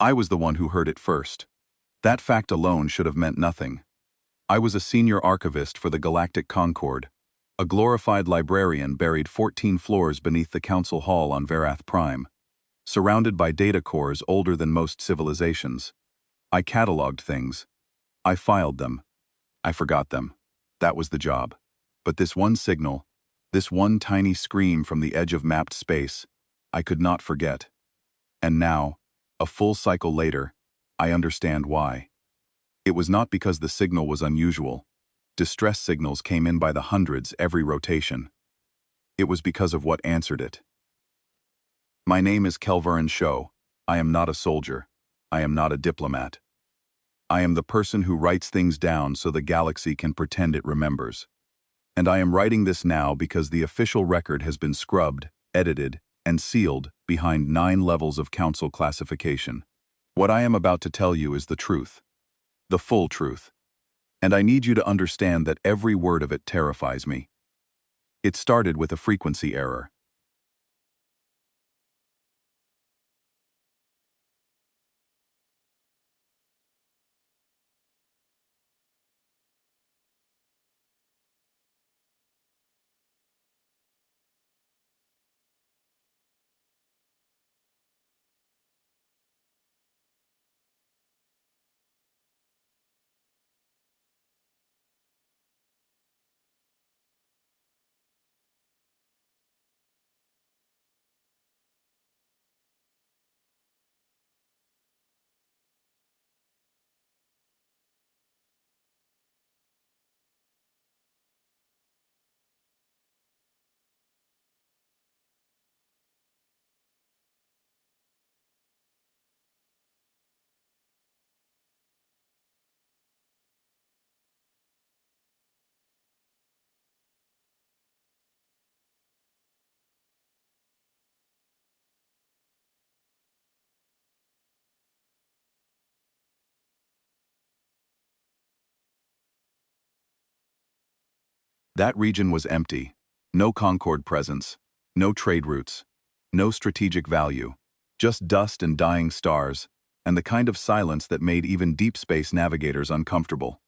I was the one who heard it first. That fact alone should have meant nothing. I was a senior archivist for the Galactic Concord, a glorified librarian buried 14 floors beneath the Council Hall on Verath Prime, surrounded by data cores older than most civilizations. I cataloged things. I filed them. I forgot them. That was the job. But this one signal, this one tiny scream from the edge of mapped space, I could not forget. And now, a full cycle later, I understand why. It was not because the signal was unusual. Distress signals came in by the hundreds every rotation. It was because of what answered it. My name is Kelvarin Sho. I am not a soldier. I am not a diplomat. I am the person who writes things down so the galaxy can pretend it remembers. And I am writing this now because the official record has been scrubbed, edited, and sealed behind 9 levels of council classification. What I am about to tell you is the truth. The full truth. And I need you to understand that every word of it terrifies me. It started with a frequency error. That region was empty. No Concord presence. No trade routes. No strategic value. Just dust and dying stars, and the kind of silence that made even deep space navigators uncomfortable.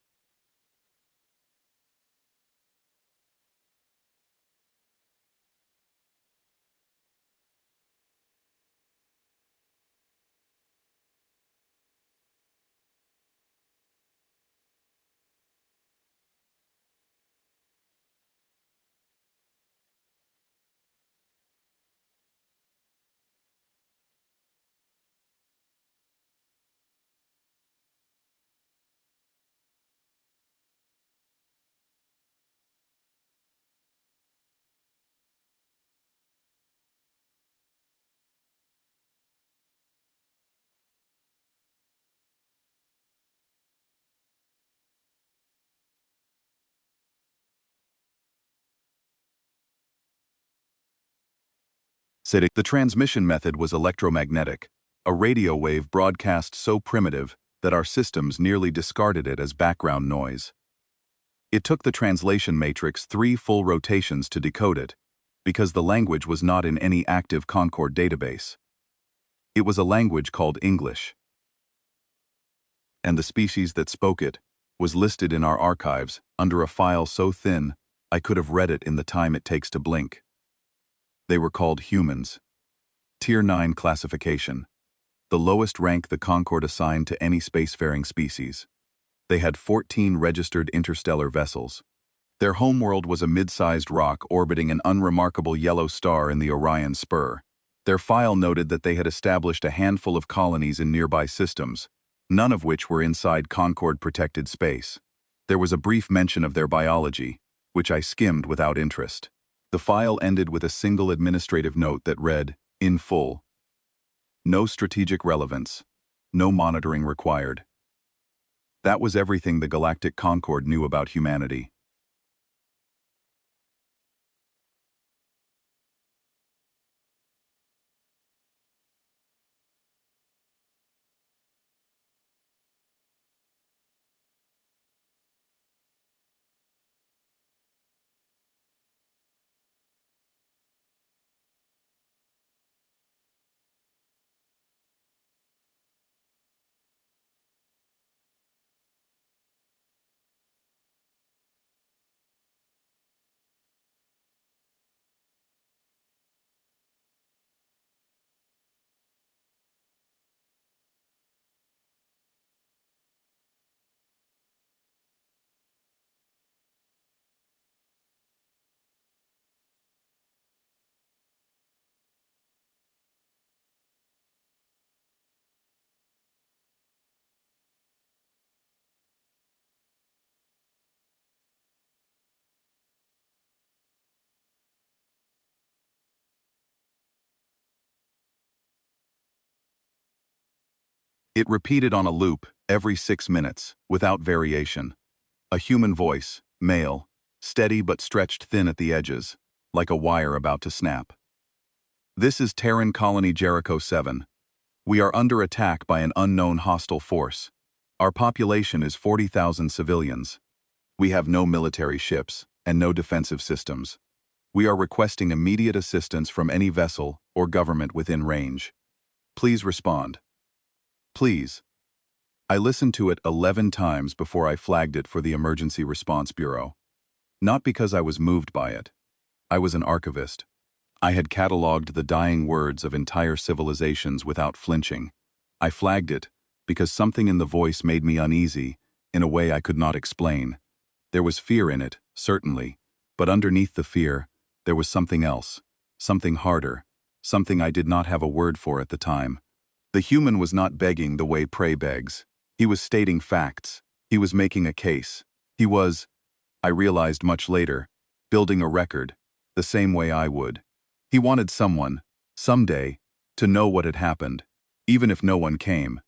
The transmission method was electromagnetic, a radio wave broadcast so primitive that our systems nearly discarded it as background noise. It took the translation matrix 3 full rotations to decode it, because the language was not in any active Concord database. It was a language called English. And the species that spoke it was listed in our archives under a file so thin I could have read it in the time it takes to blink. They were called humans. Tier 9 classification. The lowest rank the Concord assigned to any spacefaring species. They had 14 registered interstellar vessels. Their homeworld was a mid-sized rock orbiting an unremarkable yellow star in the Orion Spur. Their file noted that they had established a handful of colonies in nearby systems, none of which were inside Concord-protected space. There was a brief mention of their biology, which I skimmed without interest. The file ended with a single administrative note that read, in full, "No strategic relevance. No monitoring required." That was everything the Galactic Concord knew about humanity. It repeated on a loop every 6 minutes, without variation. A human voice, male, steady but stretched thin at the edges, like a wire about to snap. This is Terran Colony Jericho 7. We are under attack by an unknown hostile force. Our population is 40,000 civilians. We have no military ships and no defensive systems. We are requesting immediate assistance from any vessel or government within range. Please respond. Please. I listened to it 11 times before I flagged it for the Emergency Response Bureau. Not because I was moved by it. I was an archivist. I had cataloged the dying words of entire civilizations without flinching. I flagged it because something in the voice made me uneasy in a way I could not explain. There was fear in it, certainly, but underneath the fear, there was something else, something harder, something I did not have a word for at the time. The human was not begging the way prey begs. He was stating facts. He was making a case. He was, I realized much later, building a record, the same way I would. He wanted someone, someday, to know what had happened, even if no one came.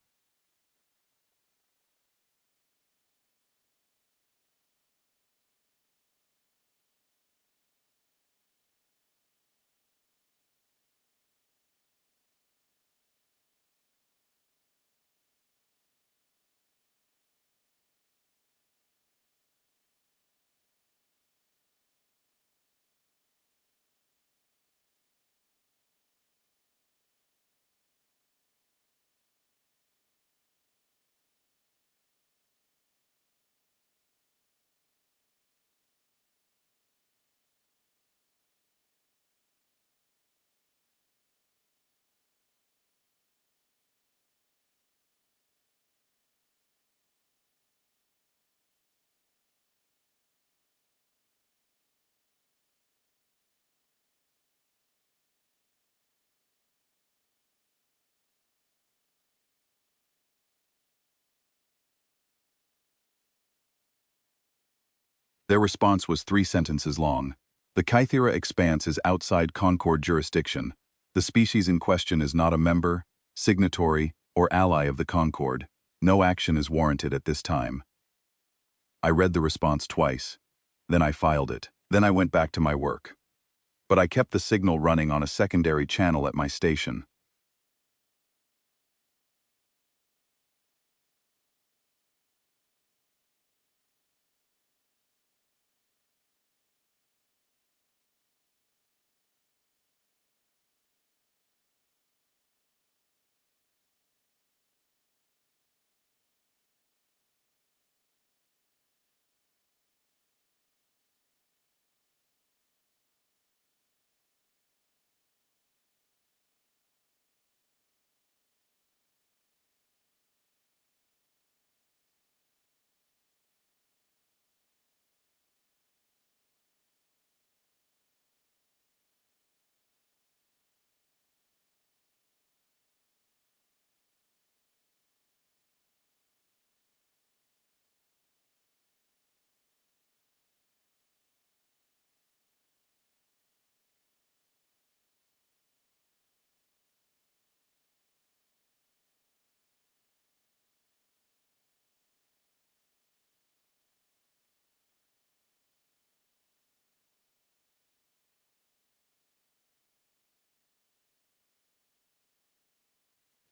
Their response was 3 sentences long. The Kythera expanse is outside Concord jurisdiction. The species in question is not a member, signatory, or ally of the Concord. No action is warranted at this time. I read the response twice. Then I filed it. Then I went back to my work. But I kept the signal running on a secondary channel at my station.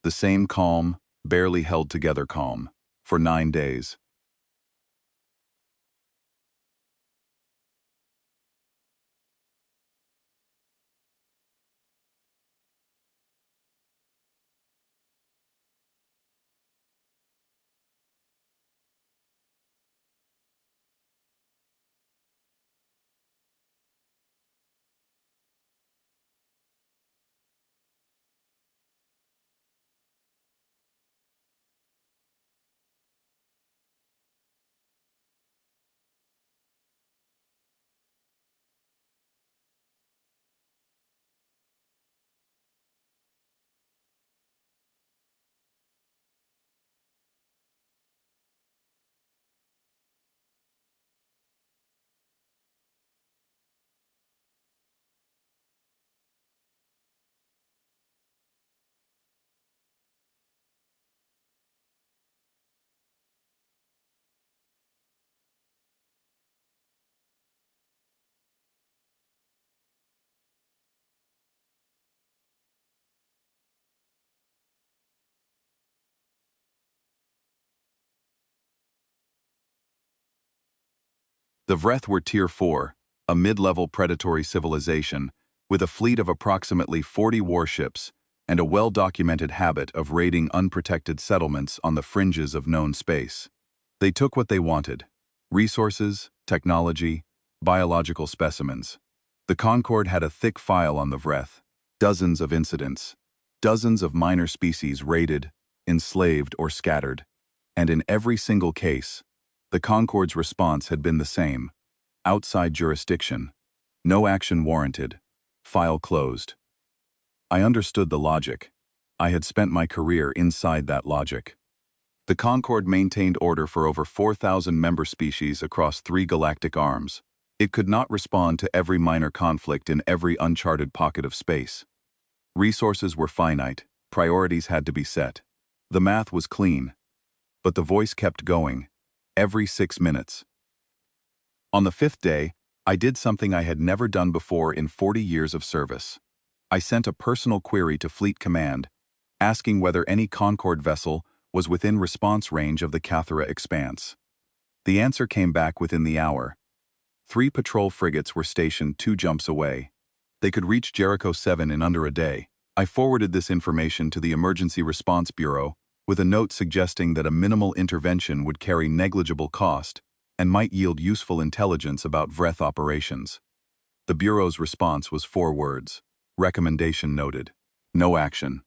The same calm, barely held together calm, for 9 days. The Vreth were Tier 4, a mid-level predatory civilization, with a fleet of approximately 40 warships and a well-documented habit of raiding unprotected settlements on the fringes of known space. They took what they wanted: resources, technology, biological specimens. The Concord had a thick file on the Vreth, dozens of incidents, dozens of minor species raided, enslaved, or scattered. And in every single case, the Concord's response had been the same: outside jurisdiction, no action warranted, file closed. I understood the logic. I had spent my career inside that logic. The Concord maintained order for over 4,000 member species across 3 galactic arms. It could not respond to every minor conflict in every uncharted pocket of space. Resources were finite, priorities had to be set. The math was clean, but the voice kept going, every 6 minutes. On the 5th day, I did something I had never done before in 40 years of service. I sent a personal query to Fleet Command, asking whether any Concord vessel was within response range of the Cathara Expanse. The answer came back within the hour. 3 patrol frigates were stationed 2 jumps away. They could reach Jericho 7 in under a day. I forwarded this information to the Emergency Response Bureau with a note suggesting that a minimal intervention would carry negligible cost and might yield useful intelligence about Vreth operations. The Bureau's response was 4 words: recommendation noted. No action.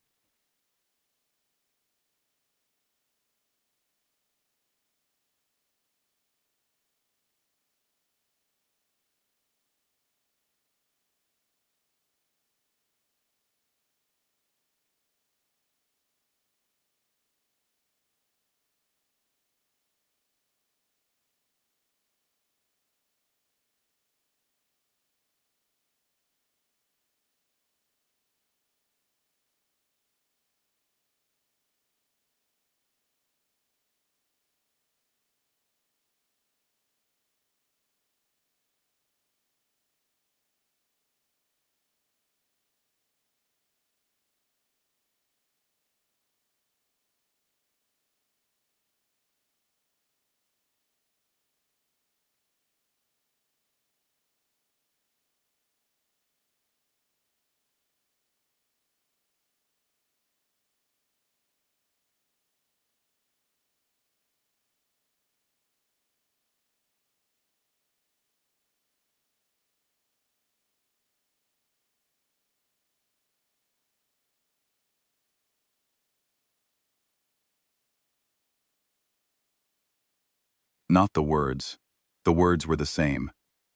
Not the words. The words were the same,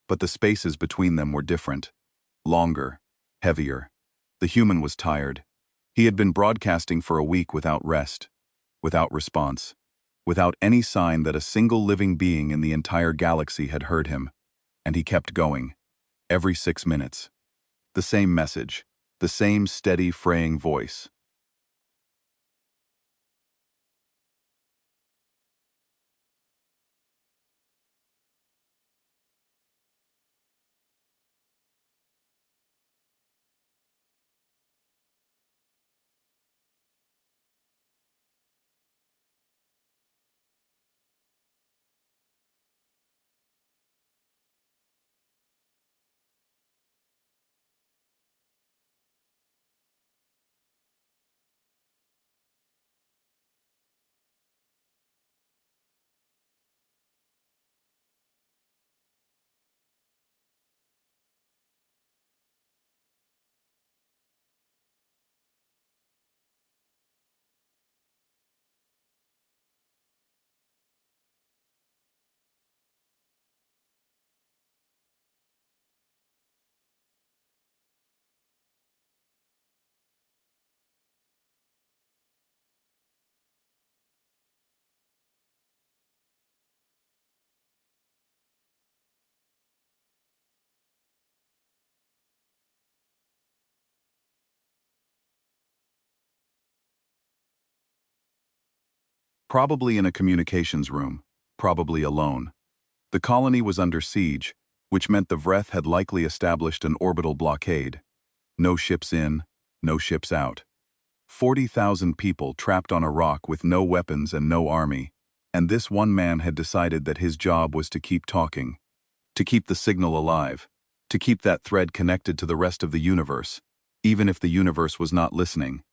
but the spaces between them were different. Longer, heavier. The human was tired. He had been broadcasting for a week without rest, without response, without any sign that a single living being in the entire galaxy had heard him. And he kept going, every 6 minutes. The same message, the same steady, fraying voice. Probably in a communications room, probably alone. The colony was under siege, which meant the Vreth had likely established an orbital blockade. No ships in, no ships out. 40,000 people trapped on a rock with no weapons and no army, and this one man had decided that his job was to keep talking. To keep the signal alive. To keep that thread connected to the rest of the universe, even if the universe was not listening.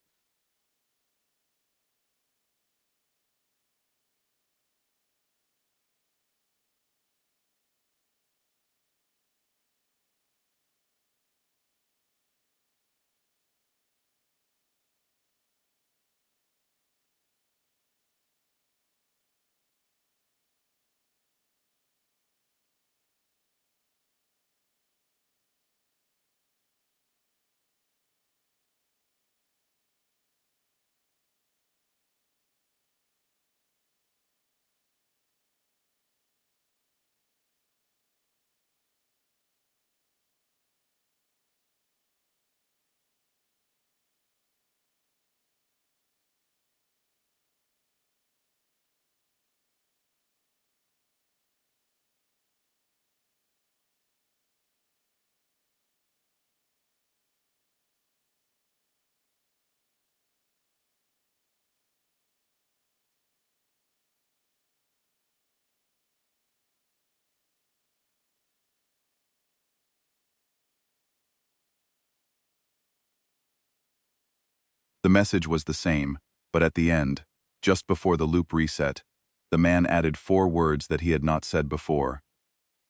The message was the same, but at the end, just before the loop reset, the man added 4 words that he had not said before.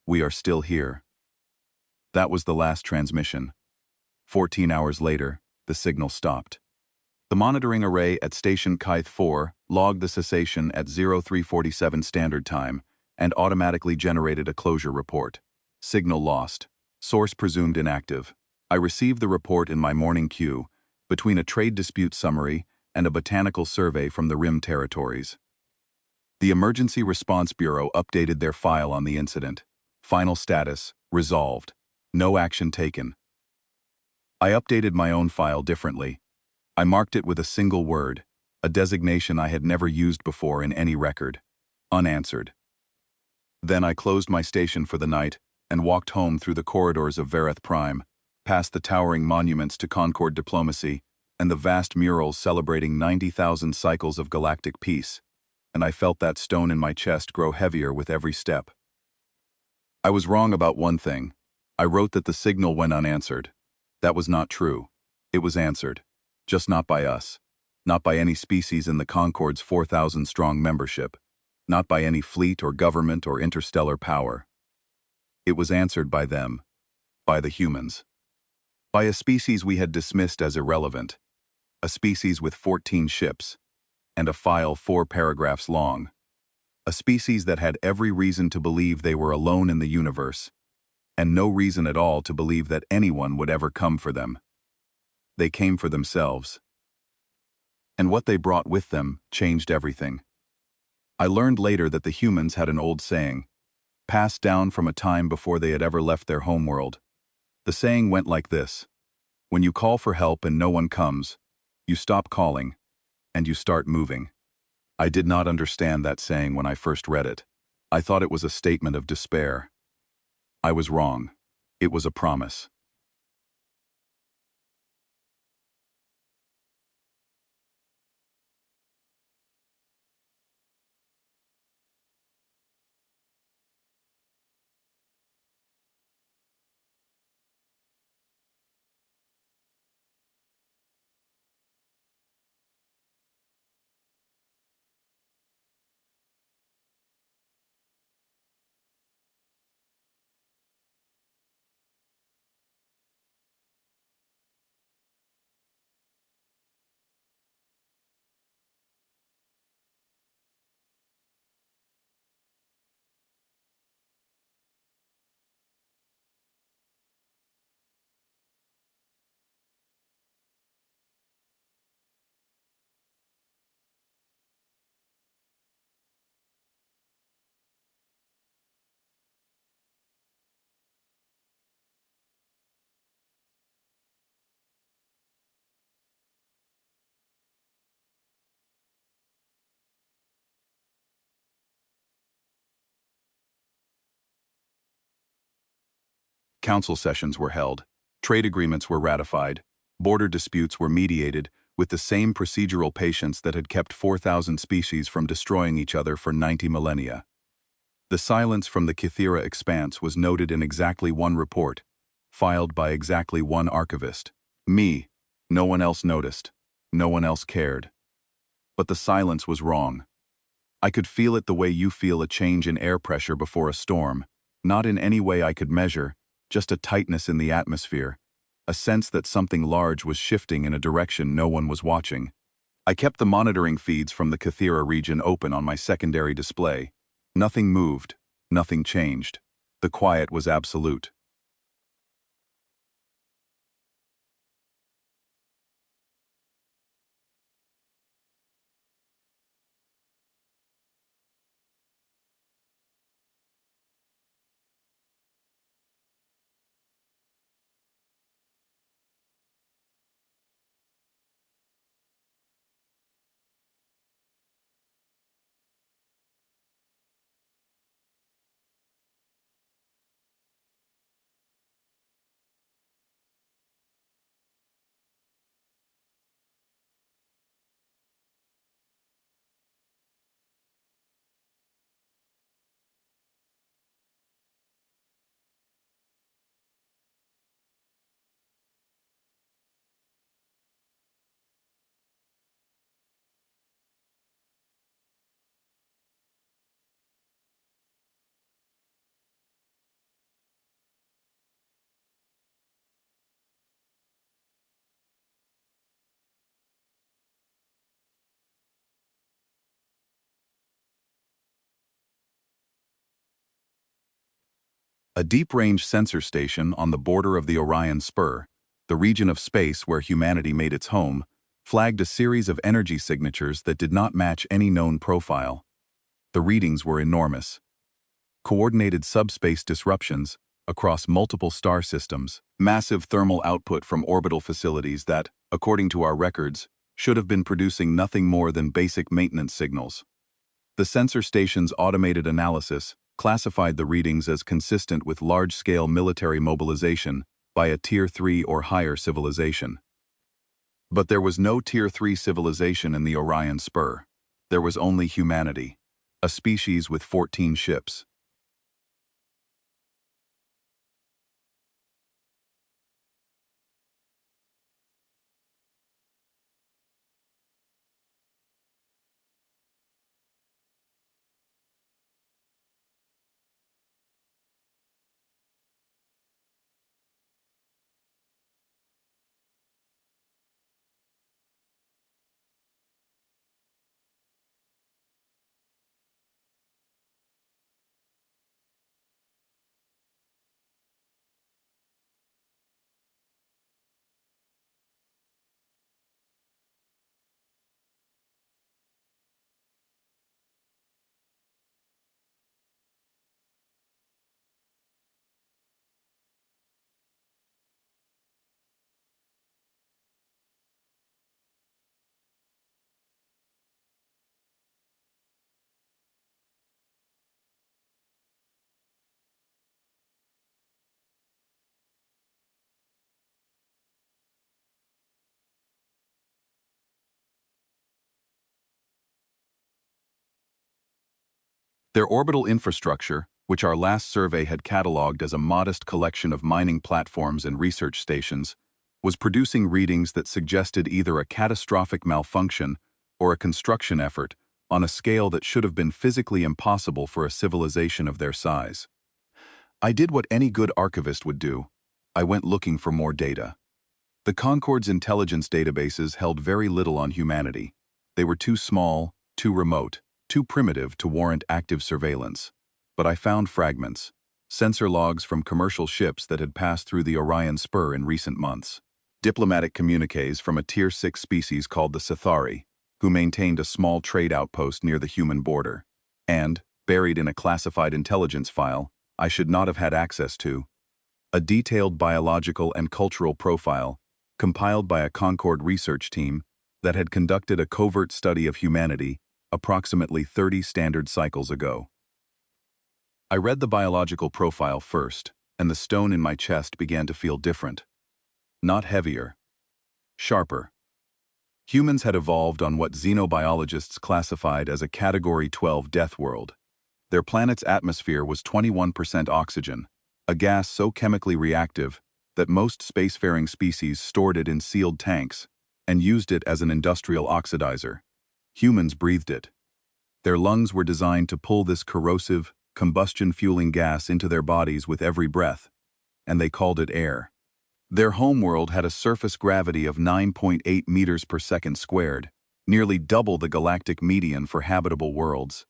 We are still here. That was the last transmission. 14 hours later, the signal stopped. The monitoring array at Station Kythe 4 logged the cessation at 0347 Standard Time and automatically generated a closure report. Signal lost. Source presumed inactive. I received the report in my morning queue, between a trade dispute summary and a botanical survey from the Rim territories. The Emergency Response Bureau updated their file on the incident. Final status, resolved. No action taken. I updated my own file differently. I marked it with a single word, a designation I had never used before in any record. Unanswered. Then I closed my station for the night and walked home through the corridors of Vereth Prime, past the towering monuments to Concord diplomacy and the vast murals celebrating 90,000 cycles of galactic peace, and I felt that stone in my chest grow heavier with every step. I was wrong about one thing. I wrote that the signal went unanswered. That was not true. It was answered. Just not by us. Not by any species in the Concord's 4,000-strong membership. Not by any fleet or government or interstellar power. It was answered by them. By the humans. By a species we had dismissed as irrelevant. A species with 14 ships. And a file 4 paragraphs long. A species that had every reason to believe they were alone in the universe. And no reason at all to believe that anyone would ever come for them. They came for themselves. And what they brought with them changed everything. I learned later that the humans had an old saying, passed down from a time before they had ever left their homeworld. The saying went like this: when you call for help and no one comes, you stop calling, and you start moving. I did not understand that saying when I first read it. I thought it was a statement of despair. I was wrong. It was a promise. Council sessions were held, trade agreements were ratified, border disputes were mediated with the same procedural patience that had kept 4,000 species from destroying each other for 90 millennia. The silence from the Kythera expanse was noted in exactly one report, filed by exactly one archivist. Me. No one else noticed. No one else cared. But the silence was wrong. I could feel it the way you feel a change in air pressure before a storm, not in any way I could measure, just a tightness in the atmosphere, a sense that something large was shifting in a direction no one was watching. I kept the monitoring feeds from the Kythera region open on my secondary display. Nothing moved, nothing changed. The quiet was absolute. A deep-range sensor station on the border of the Orion Spur, the region of space where humanity made its home, flagged a series of energy signatures that did not match any known profile. The readings were enormous. Coordinated subspace disruptions across multiple star systems, massive thermal output from orbital facilities that, according to our records, should have been producing nothing more than basic maintenance signals. The sensor station's automated analysis classified the readings as consistent with large-scale military mobilization by a Tier 3 or higher civilization. But there was no Tier 3 civilization in the Orion Spur. There was only humanity, a species with 14 ships. Their orbital infrastructure, which our last survey had catalogued as a modest collection of mining platforms and research stations, was producing readings that suggested either a catastrophic malfunction or a construction effort on a scale that should have been physically impossible for a civilization of their size. I did what any good archivist would do. I went looking for more data. The Concord's intelligence databases held very little on humanity. They were too small, too remote, too primitive to warrant active surveillance. But I found fragments, sensor logs from commercial ships that had passed through the Orion Spur in recent months, diplomatic communiques from a Tier 6 species called the Sithari, who maintained a small trade outpost near the human border, and, buried in a classified intelligence file I should not have had access to, a detailed biological and cultural profile compiled by a Concord research team that had conducted a covert study of humanity approximately 30 standard cycles ago. I read the biological profile first, and the stone in my chest began to feel different. Not heavier. Sharper. Humans had evolved on what xenobiologists classified as a Category 12 death world. Their planet's atmosphere was 21% oxygen, a gas so chemically reactive that most spacefaring species stored it in sealed tanks and used it as an industrial oxidizer. Humans breathed it. Their lungs were designed to pull this corrosive, combustion-fueling gas into their bodies with every breath, and they called it air. Their homeworld had a surface gravity of 9.8 meters per second squared, nearly double the galactic median for habitable worlds.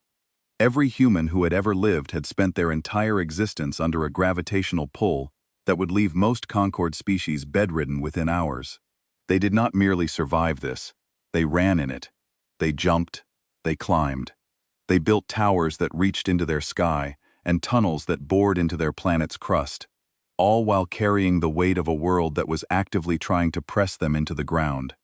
Every human who had ever lived had spent their entire existence under a gravitational pull that would leave most Concord species bedridden within hours. They did not merely survive this, they ran in it. They jumped, they climbed. They built towers that reached into their sky and tunnels that bored into their planet's crust, all while carrying the weight of a world that was actively trying to press them into the ground.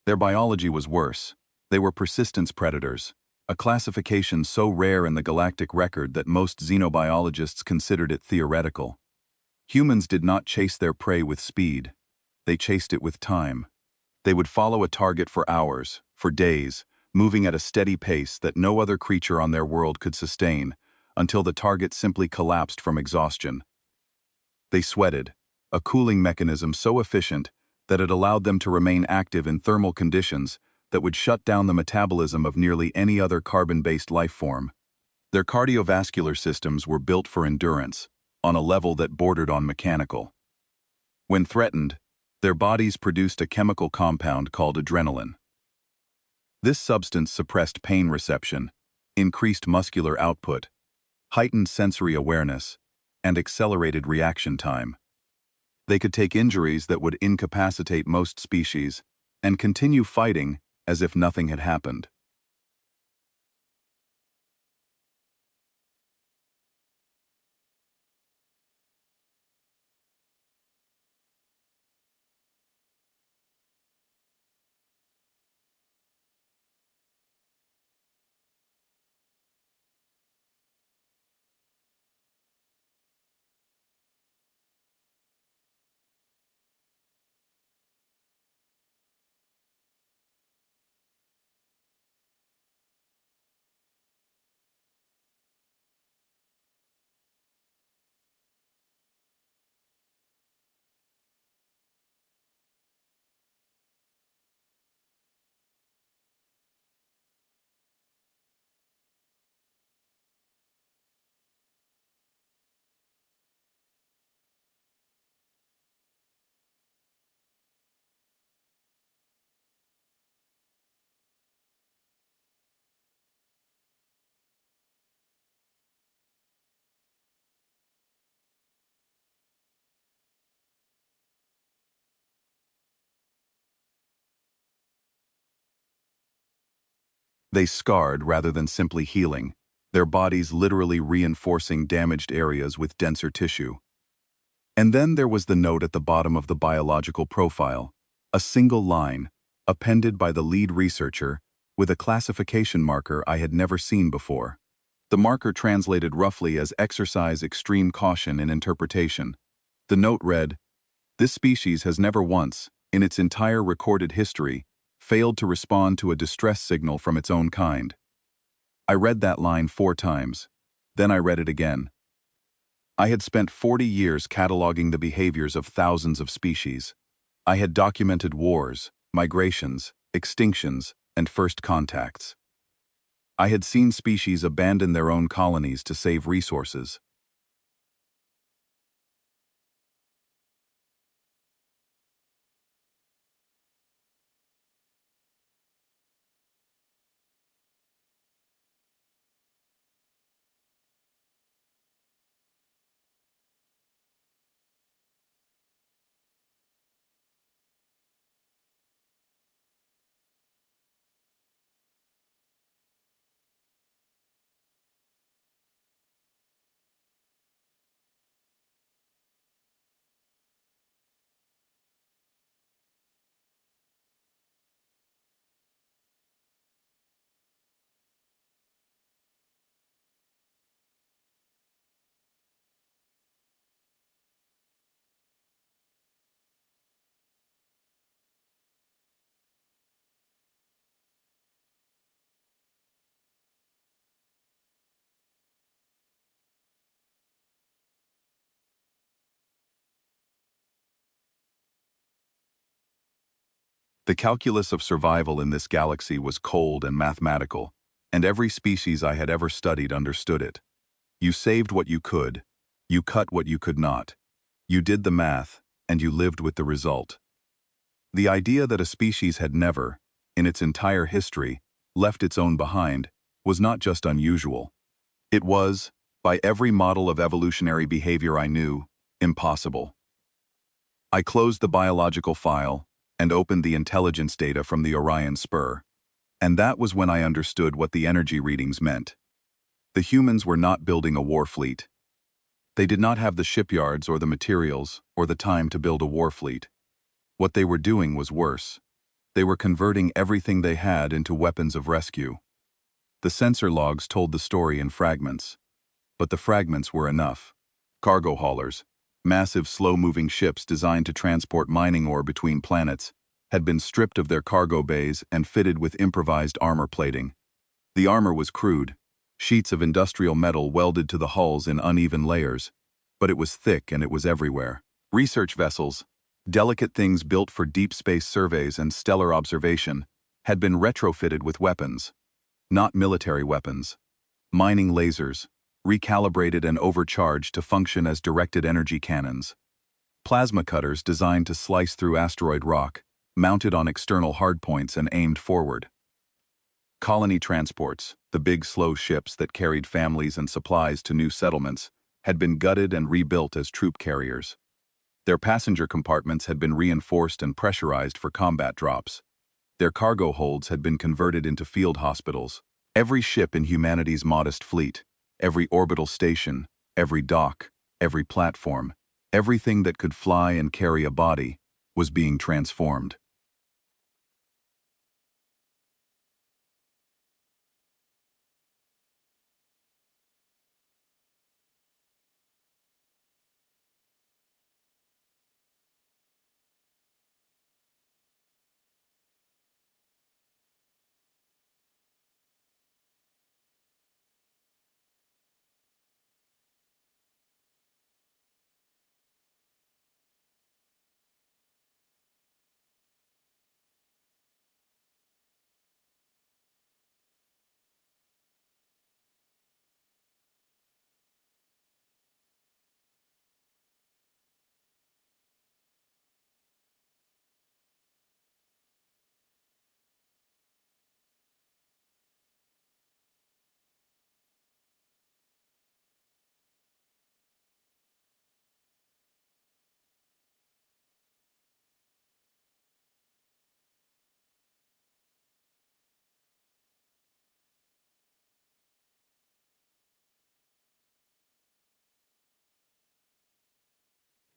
Their biology was worse. They were persistence predators, a classification so rare in the galactic record that most xenobiologists considered it theoretical. Humans did not chase their prey with speed. They chased it with time. They would follow a target for hours, for days, moving at a steady pace that no other creature on their world could sustain, until the target simply collapsed from exhaustion. They sweated, a cooling mechanism so efficient that it allowed them to remain active in thermal conditions that would shut down the metabolism of nearly any other carbon-based life form. Their cardiovascular systems were built for endurance, on a level that bordered on mechanical. When threatened, their bodies produced a chemical compound called adrenaline. This substance suppressed pain reception, increased muscular output, heightened sensory awareness, and accelerated reaction time. They could take injuries that would incapacitate most species and continue fighting as if nothing had happened. They scarred rather than simply healing, their bodies literally reinforcing damaged areas with denser tissue. And then there was the note at the bottom of the biological profile, a single line, appended by the lead researcher, with a classification marker I had never seen before. The marker translated roughly as "exercise extreme caution in interpretation." The note read, "This species has never once, in its entire recorded history, failed to respond to a distress signal from its own kind." I read that line 4 times. Then I read it again. I had spent 40 years cataloging the behaviors of thousands of species. I had documented wars, migrations, extinctions, and first contacts. I had seen species abandon their own colonies to save resources. The calculus of survival in this galaxy was cold and mathematical, and every species I had ever studied understood it. You saved what you could, you cut what you could not. You did the math, and you lived with the result. The idea that a species had never, in its entire history, left its own behind, was not just unusual. It was, by every model of evolutionary behavior I knew, impossible. I closed the biological file and opened the intelligence data from the Orion Spur, and that was when I understood what the energy readings meant. The humans were not building a war fleet. They did not have the shipyards or the materials or the time to build a war fleet. What they were doing was worse. They were converting everything they had into weapons of rescue. The sensor logs told the story in fragments, but the fragments were enough. Cargo haulers, massive slow-moving ships designed to transport mining ore between planets, had been stripped of their cargo bays and fitted with improvised armor plating. The armor was crude, sheets of industrial metal welded to the hulls in uneven layers, but it was thick and it was everywhere. Research vessels, delicate things built for deep space surveys and stellar observation, had been retrofitted with weapons. Not military weapons. Mining lasers, recalibrated and overcharged to function as directed energy cannons. Plasma cutters designed to slice through asteroid rock, mounted on external hardpoints and aimed forward. Colony transports, the big slow ships that carried families and supplies to new settlements, had been gutted and rebuilt as troop carriers. Their passenger compartments had been reinforced and pressurized for combat drops. Their cargo holds had been converted into field hospitals. Every ship in humanity's modest fleet, every orbital station, every dock, every platform, everything that could fly and carry a body, was being transformed.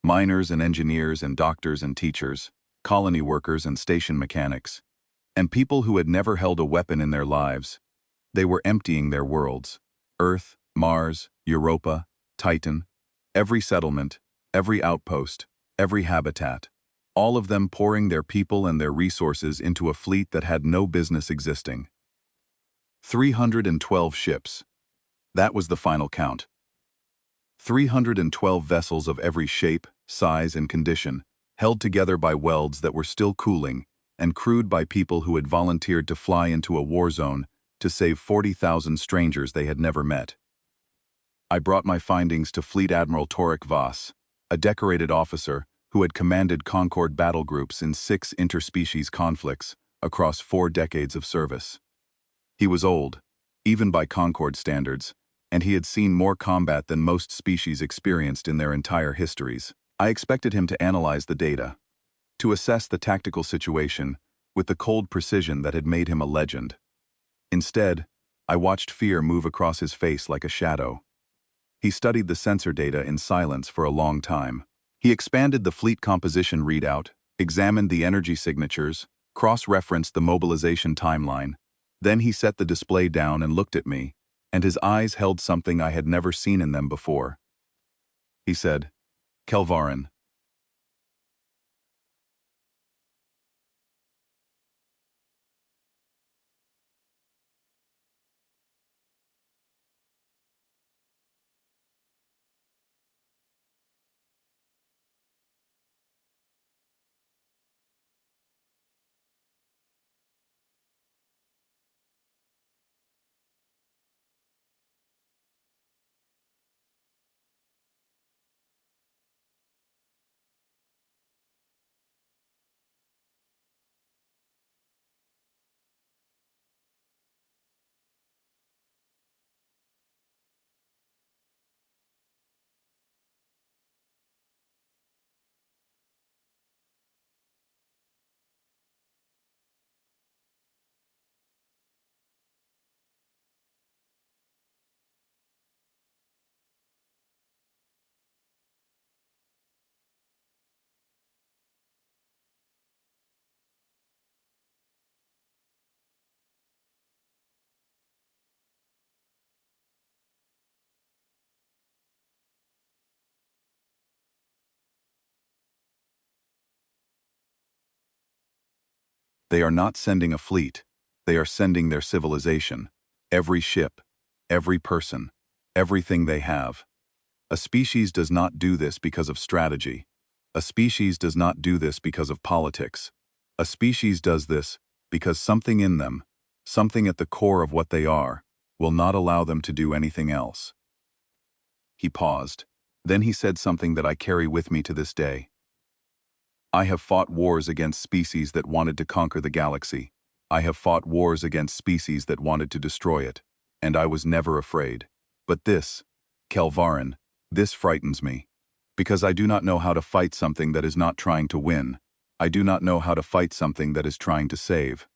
Miners and engineers and doctors and teachers, colony workers and station mechanics, and people who had never held a weapon in their lives. They were emptying their worlds. Earth, Mars, Europa, Titan, every settlement, every outpost, every habitat, all of them pouring their people and their resources into a fleet that had no business existing. 312 ships. That was the final count. 312 vessels of every shape, size, and condition, held together by welds that were still cooling, and crewed by people who had volunteered to fly into a war zone to save 40,000 strangers they had never met. I brought my findings to Fleet Admiral Torek Voss, a decorated officer who had commanded Concord battle groups in 6 interspecies conflicts across 4 decades of service. He was old, even by Concord standards, and he had seen more combat than most species experienced in their entire histories. I expected him to analyze the data, to assess the tactical situation with the cold precision that had made him a legend. Instead, I watched fear move across his face like a shadow. He studied the sensor data in silence for a long time. He expanded the fleet composition readout, examined the energy signatures, cross-referenced the mobilization timeline. Then he set the display down and looked at me, and his eyes held something I had never seen in them before. He said, "Kelvarin." They are not sending a fleet. They are sending their civilization. Every ship, every person, everything they have. A species does not do this because of strategy. A species does not do this because of politics. A species does this because something in them, something at the core of what they are, will not allow them to do anything else. He paused. Then he said something that I carry with me to this day. I have fought wars against species that wanted to conquer the galaxy. I have fought wars against species that wanted to destroy it, and I was never afraid. But this, Kelvarin, this frightens me. Because I do not know how to fight something that is not trying to win. I do not know how to fight something that is trying to save.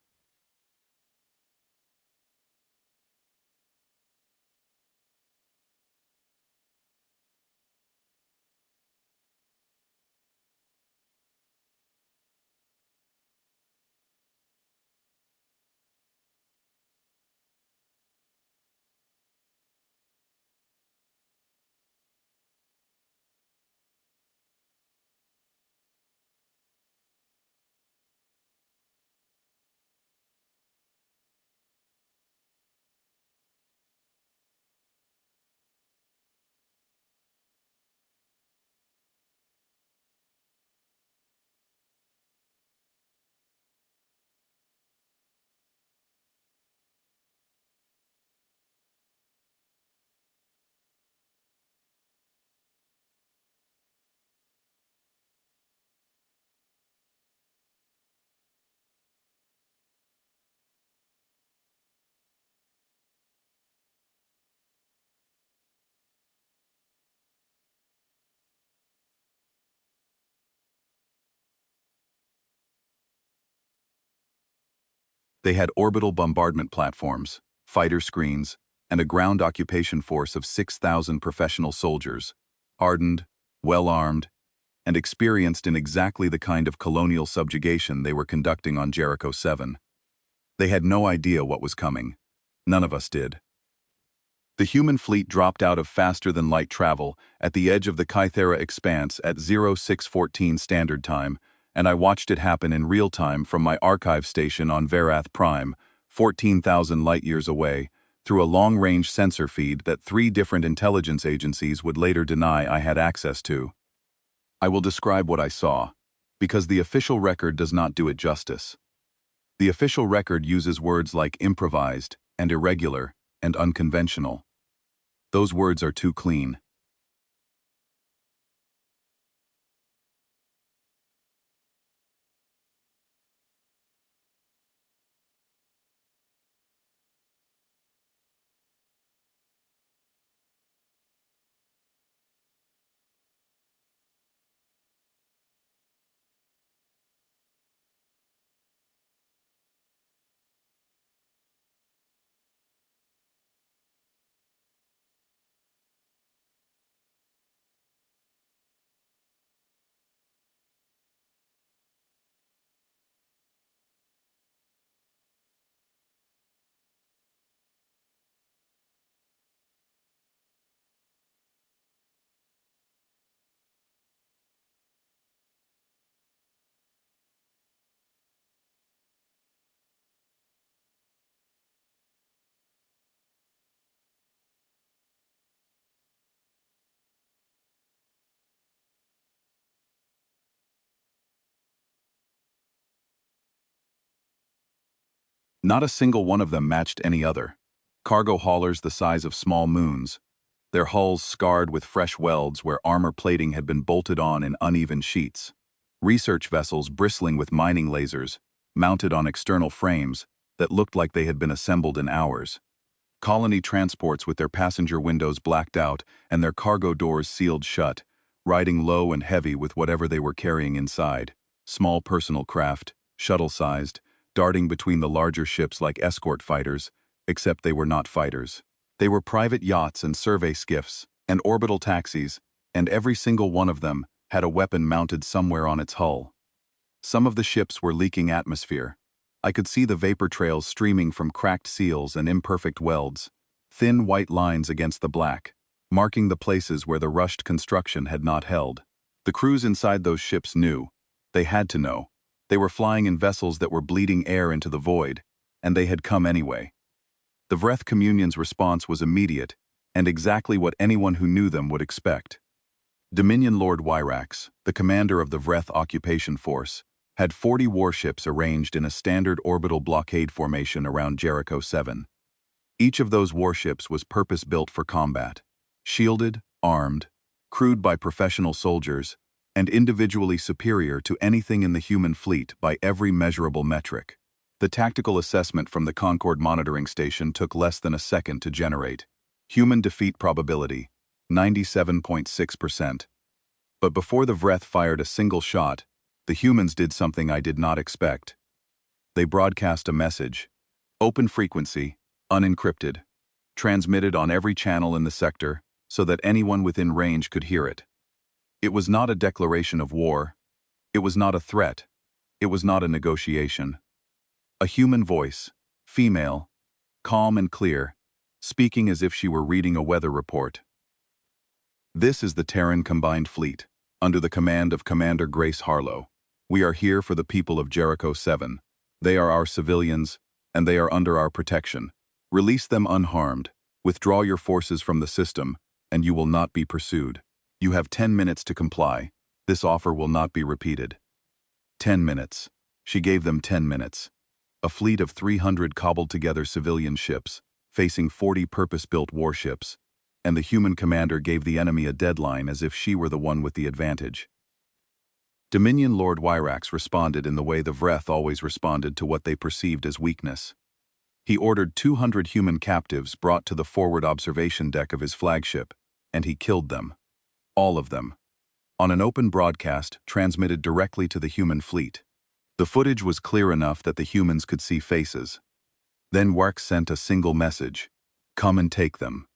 They had orbital bombardment platforms, fighter screens, and a ground occupation force of 6,000 professional soldiers, hardened, well-armed, and experienced in exactly the kind of colonial subjugation they were conducting on Jericho 7. They had no idea what was coming. None of us did. The human fleet dropped out of faster-than-light travel at the edge of the Kythera expanse at 0614 Standard Time, and I watched it happen in real time from my archive station on Verath Prime, 14,000 light-years away, through a long-range sensor feed that 3 different intelligence agencies would later deny I had access to. I will describe what I saw, because the official record does not do it justice. The official record uses words like improvised and irregular and unconventional. Those words are too clean. Not a single one of them matched any other. Cargo haulers the size of small moons, their hulls scarred with fresh welds where armor plating had been bolted on in uneven sheets. Research vessels bristling with mining lasers, mounted on external frames that looked like they had been assembled in hours. Colony transports with their passenger windows blacked out and their cargo doors sealed shut, riding low and heavy with whatever they were carrying inside. Small personal craft, shuttle-sized, darting between the larger ships like escort fighters, except they were not fighters. They were private yachts and survey skiffs, and orbital taxis, and every single one of them had a weapon mounted somewhere on its hull. Some of the ships were leaking atmosphere. I could see the vapor trails streaming from cracked seals and imperfect welds, thin white lines against the black, marking the places where the rushed construction had not held. The crews inside those ships knew. They had to know. They were flying in vessels that were bleeding air into the void, and they had come anyway. The Vreth Communion's response was immediate, and exactly what anyone who knew them would expect. Dominion Lord Wyrax, the commander of the Vreth Occupation Force, had 40 warships arranged in a standard orbital blockade formation around Jericho 7. Each of those warships was purpose-built for combat, shielded, armed, crewed by professional soldiers, and individually superior to anything in the human fleet by every measurable metric. The tactical assessment from the Concord monitoring station took less than a second to generate. Human defeat probability, 97.6%. But before the Vreth fired a single shot, the humans did something I did not expect. They broadcast a message. Open frequency, unencrypted, transmitted on every channel in the sector so that anyone within range could hear it. It was not a declaration of war. It was not a threat. It was not a negotiation. A human voice, female, calm and clear, speaking as if she were reading a weather report. This is the Terran Combined Fleet, under the command of Commander Grace Harlow. We are here for the people of Jericho 7. They are our civilians, and they are under our protection. Release them unharmed, withdraw your forces from the system, and you will not be pursued. You have 10 minutes to comply. This offer will not be repeated. 10 minutes. She gave them 10 minutes. A fleet of 300 cobbled-together civilian ships, facing 40 purpose-built warships, and the human commander gave the enemy a deadline as if she were the one with the advantage. Dominion Lord Wyrax responded in the way the Vreth always responded to what they perceived as weakness. He ordered 200 human captives brought to the forward observation deck of his flagship, and he killed them. All of them. On an open broadcast transmitted directly to the human fleet. The footage was clear enough that the humans could see faces. Then Wark sent a single message. Come and take them.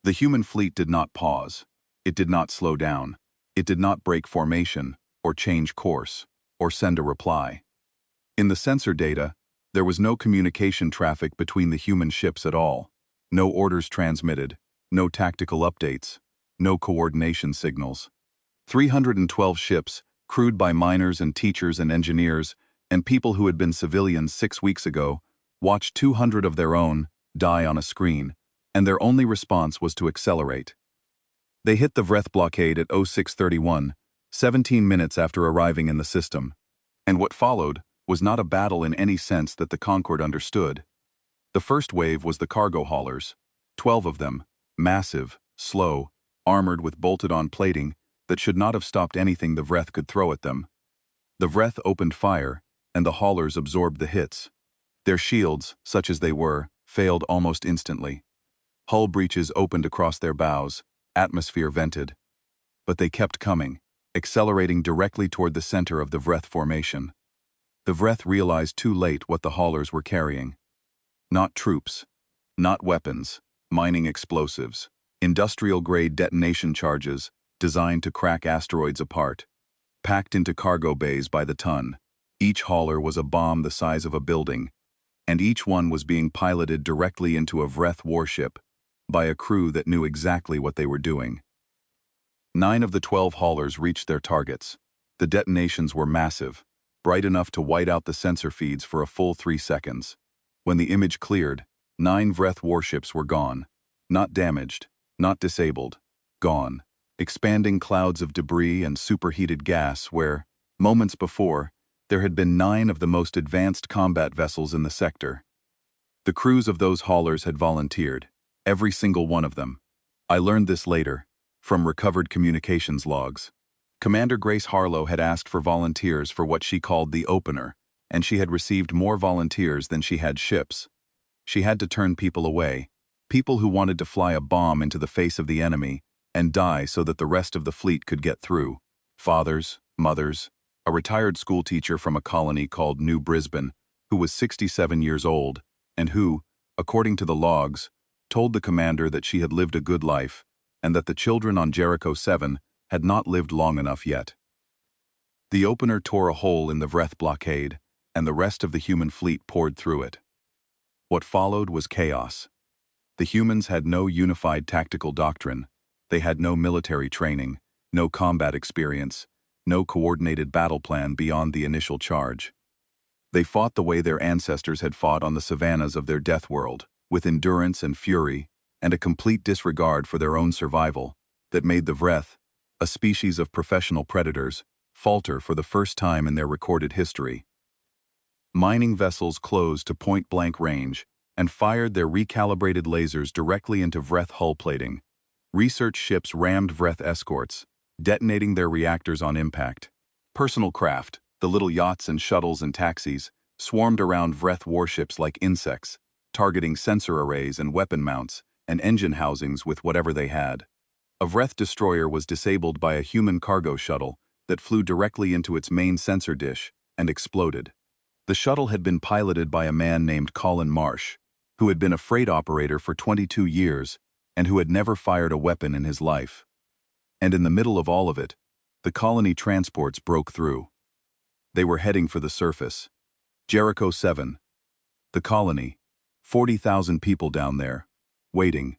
The human fleet did not pause. It did not slow down. It did not break formation, or change course, or send a reply. In the sensor data, there was no communication traffic between the human ships at all. No orders transmitted, no tactical updates, no coordination signals. 312 ships, crewed by miners and teachers and engineers, and people who had been civilians 6 weeks ago, watched 200 of their own die on a screen, and their only response was to accelerate. They hit the Vreth blockade at 0631, 17 minutes after arriving in the system. And what followed was not a battle in any sense that the Concord understood. The first wave was the cargo haulers, 12 of them, massive, slow, armored with bolted-on plating that should not have stopped anything the Vreth could throw at them. The Vreth opened fire, and the haulers absorbed the hits. Their shields, such as they were, failed almost instantly. Hull breaches opened across their bows, atmosphere vented. But they kept coming, accelerating directly toward the center of the Vreth formation. The Vreth realized too late what the haulers were carrying. Not troops, not weapons, mining explosives, industrial-grade detonation charges designed to crack asteroids apart. Packed into cargo bays by the ton, each hauler was a bomb the size of a building, and each one was being piloted directly into a Vreth warship by a crew that knew exactly what they were doing. 9 of the 12 haulers reached their targets. The detonations were massive, bright enough to white out the sensor feeds for a full 3 seconds. When the image cleared, 9 Vreth warships were gone. Not damaged, not disabled, gone. Expanding clouds of debris and superheated gas where, moments before, there had been 9 of the most advanced combat vessels in the sector. The crews of those haulers had volunteered, every single one of them. I learned this later, from recovered communications logs. Commander Grace Harlow had asked for volunteers for what she called the opener, and she had received more volunteers than she had ships. She had to turn people away, people who wanted to fly a bomb into the face of the enemy and die so that the rest of the fleet could get through. Fathers, mothers, a retired schoolteacher from a colony called New Brisbane, who was 67 years old, and who, according to the logs, told the commander that she had lived a good life, and that the children on Jericho 7 had not lived long enough yet. The opener tore a hole in the Vreth blockade, and the rest of the human fleet poured through it. What followed was chaos. The humans had no unified tactical doctrine, they had no military training, no combat experience, no coordinated battle plan beyond the initial charge. They fought the way their ancestors had fought on the savannas of their death world, with endurance and fury, and a complete disregard for their own survival, that made the Vreth, a species of professional predators, falter for the first time in their recorded history. Mining vessels closed to point-blank range and fired their recalibrated lasers directly into Vreth hull plating. Research ships rammed Vreth escorts, detonating their reactors on impact. Personal craft, the little yachts and shuttles and taxis, swarmed around Vreth warships like insects, targeting sensor arrays and weapon mounts and engine housings with whatever they had. A Vreth destroyer was disabled by a human cargo shuttle that flew directly into its main sensor dish and exploded. The shuttle had been piloted by a man named Colin Marsh, who had been a freight operator for 22 years and who had never fired a weapon in his life. And in the middle of all of it, the colony transports broke through. They were heading for the surface. Jericho 7. The colony. 40,000 people down there, waiting.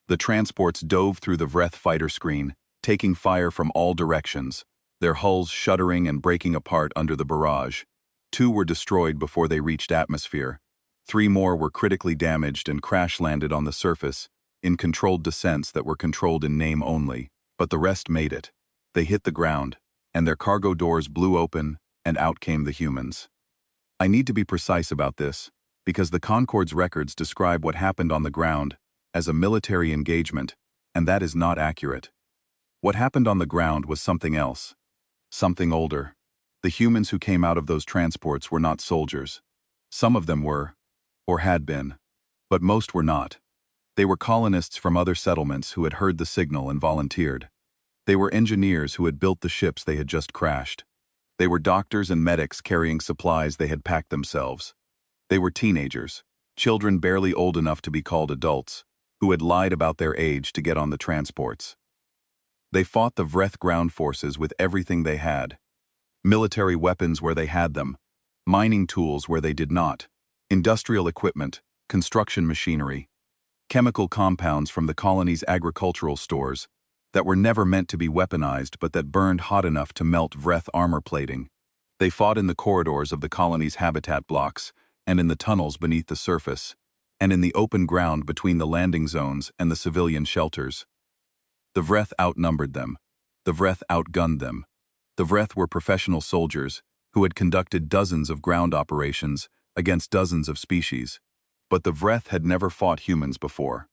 The transports dove through the Vreth fighter screen, taking fire from all directions, their hulls shuddering and breaking apart under the barrage. 2 were destroyed before they reached atmosphere. 3 more were critically damaged and crash-landed on the surface, in controlled descents that were controlled in name only, but the rest made it. They hit the ground, and their cargo doors blew open, and out came the humans. I need to be precise about this, because the Concorde's records describe what happened on the ground as a military engagement, and that is not accurate. What happened on the ground was something else. Something older. The humans who came out of those transports were not soldiers. Some of them were, or had been, but most were not. They were colonists from other settlements who had heard the signal and volunteered. They were engineers who had built the ships they had just crashed. They were doctors and medics carrying supplies they had packed themselves. They were teenagers, children barely old enough to be called adults, who had lied about their age to get on the transports. They fought the Vreth ground forces with everything they had. Military weapons where they had them, mining tools where they did not, industrial equipment, construction machinery, chemical compounds from the colony's agricultural stores that were never meant to be weaponized but that burned hot enough to melt Vreth armor plating. They fought in the corridors of the colony's habitat blocks and in the tunnels beneath the surface, and in the open ground between the landing zones and the civilian shelters. The Vreth outnumbered them. The Vreth outgunned them. The Vreth were professional soldiers who had conducted dozens of ground operations against dozens of species, but the Vreth had never fought humans before.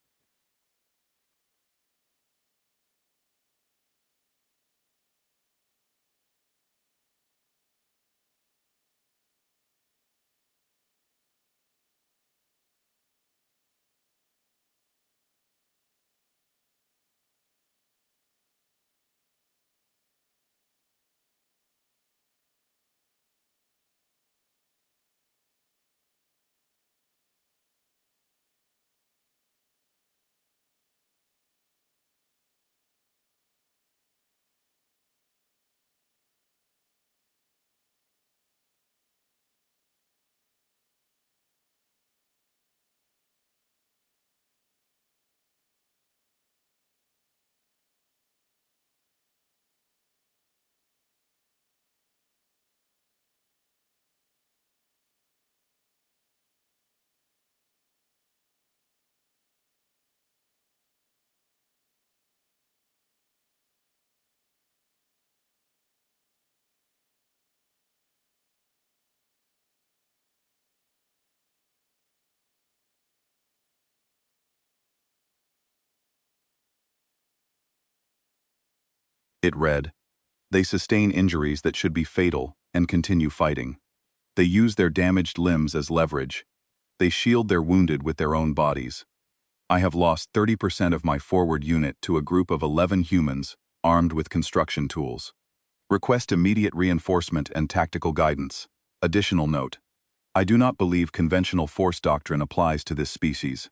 It read, "They sustain injuries that should be fatal and continue fighting. They use their damaged limbs as leverage. They shield their wounded with their own bodies. I have lost 30% of my forward unit to a group of 11 humans armed with construction tools. Request immediate reinforcement and tactical guidance. Additional note. I do not believe conventional force doctrine applies to this species."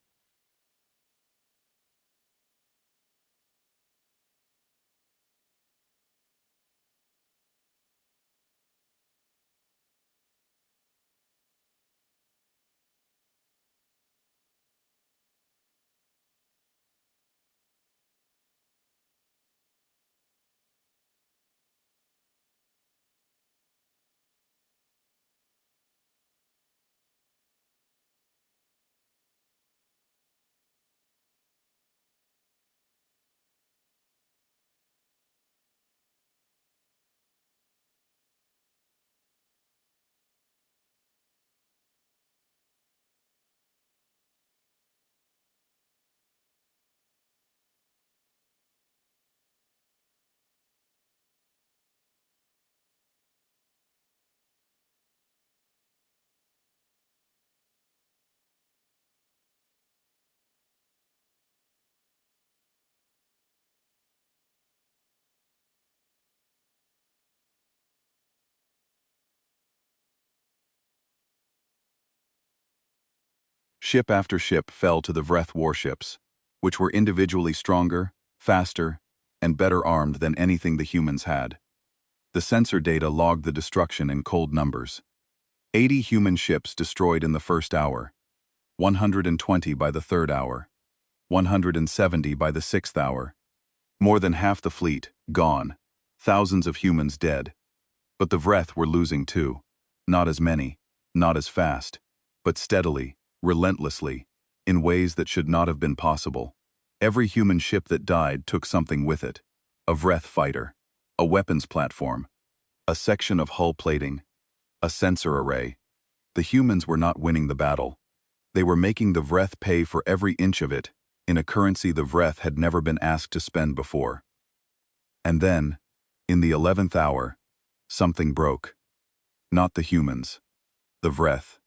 Ship after ship fell to the Vreth warships, which were individually stronger, faster, and better armed than anything the humans had. The sensor data logged the destruction in cold numbers. 80 human ships destroyed in the first hour, 120 by the third hour, 170 by the sixth hour. More than half the fleet, gone, thousands of humans dead. But the Vreth were losing too. Not as many, not as fast, but steadily, relentlessly, in ways that should not have been possible. Every human ship that died took something with it. A Vreth fighter, a weapons platform, a section of hull plating, a sensor array. The humans were not winning the battle. They were making the Vreth pay for every inch of it, in a currency the Vreth had never been asked to spend before. And then, in the 11th hour, something broke. Not the humans. The Vreth.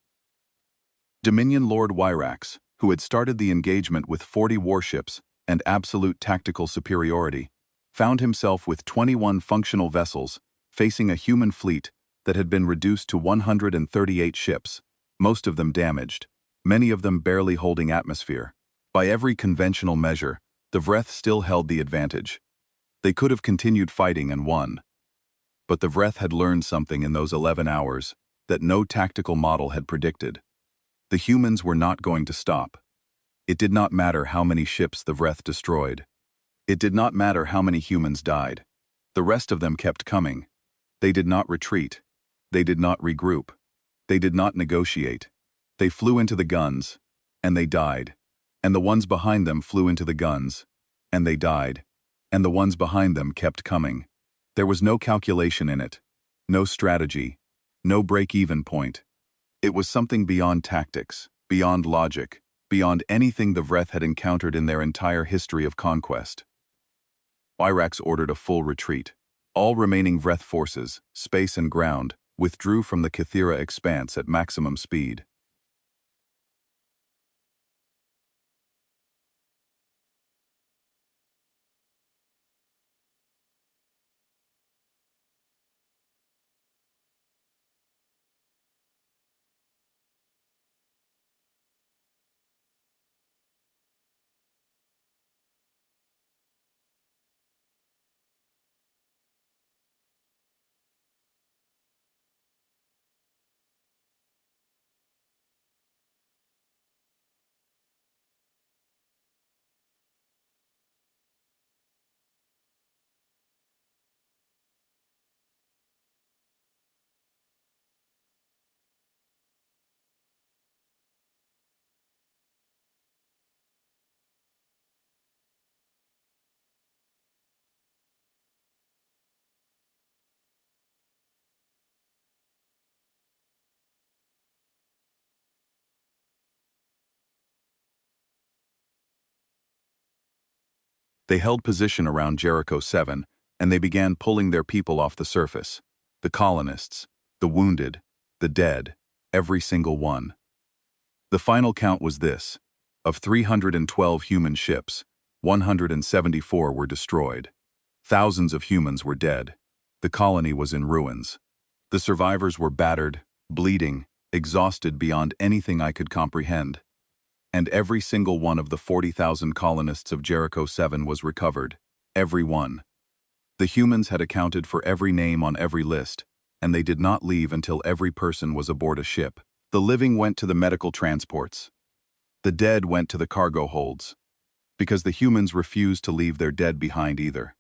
Dominion Lord Wyrax, who had started the engagement with 40 warships and absolute tactical superiority, found himself with 21 functional vessels, facing a human fleet that had been reduced to 138 ships, most of them damaged, many of them barely holding atmosphere. By every conventional measure, the Vreth still held the advantage. They could have continued fighting and won. But the Vreth had learned something in those 11 hours that no tactical model had predicted. The humans were not going to stop. It did not matter how many ships the Vreth destroyed. It did not matter how many humans died. The rest of them kept coming. They did not retreat. They did not regroup. They did not negotiate. They flew into the guns, and they died. And the ones behind them flew into the guns, and they died. And the ones behind them kept coming. There was no calculation in it, no strategy, no break-even point. It was something beyond tactics, beyond logic, beyond anything the Vreth had encountered in their entire history of conquest. Wyrax ordered a full retreat. All remaining Vreth forces, space and ground, withdrew from the Kythera expanse at maximum speed. They held position around Jericho 7, and they began pulling their people off the surface. The colonists, the wounded, the dead, every single one. The final count was this: of 312 human ships, 174 were destroyed. Thousands of humans were dead. The colony was in ruins. The survivors were battered, bleeding, exhausted beyond anything I could comprehend. And every single one of the 40,000 colonists of Jericho 7 was recovered. Every one. The humans had accounted for every name on every list, and they did not leave until every person was aboard a ship. The living went to the medical transports. The dead went to the cargo holds, because the humans refused to leave their dead behind either.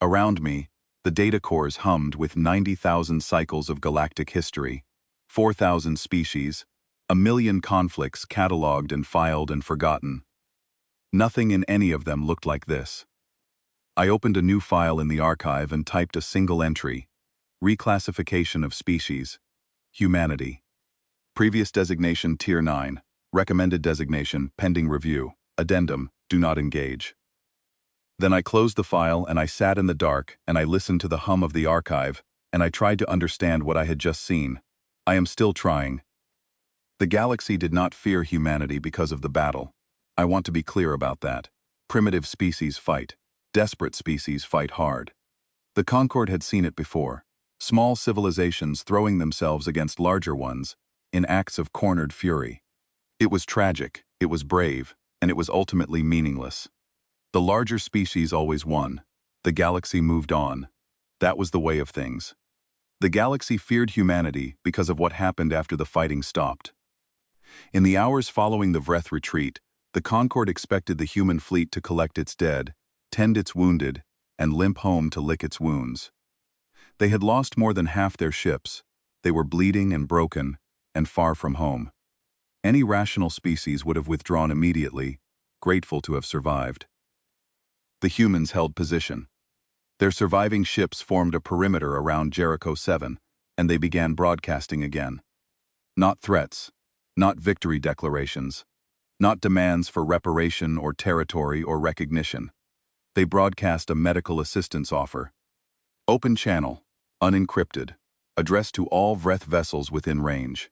Around me, the data cores hummed with 90,000 cycles of galactic history, 4,000 species, a million conflicts cataloged and filed and forgotten. Nothing in any of them looked like this. I opened a new file in the archive and typed a single entry: reclassification of species, humanity. Previous designation Tier 9, recommended designation pending review, addendum, do not engage. Then I closed the file and I sat in the dark and I listened to the hum of the archive and I tried to understand what I had just seen. I am still trying. The galaxy did not fear humanity because of the battle. I want to be clear about that. Primitive species fight. Desperate species fight hard. The Concord had seen it before. Small civilizations throwing themselves against larger ones in acts of cornered fury. It was tragic, it was brave, and it was ultimately meaningless. The larger species always won. The galaxy moved on. That was the way of things. The galaxy feared humanity because of what happened after the fighting stopped. In the hours following the Vreth retreat, the Concord expected the human fleet to collect its dead, tend its wounded, and limp home to lick its wounds. They had lost more than half their ships. They were bleeding and broken, and far from home. Any rational species would have withdrawn immediately, grateful to have survived. The humans held position. Their surviving ships formed a perimeter around Jericho 7, and they began broadcasting again. Not threats, not victory declarations, not demands for reparation or territory or recognition. They broadcast a medical assistance offer. Open channel, unencrypted, addressed to all Vreth vessels within range.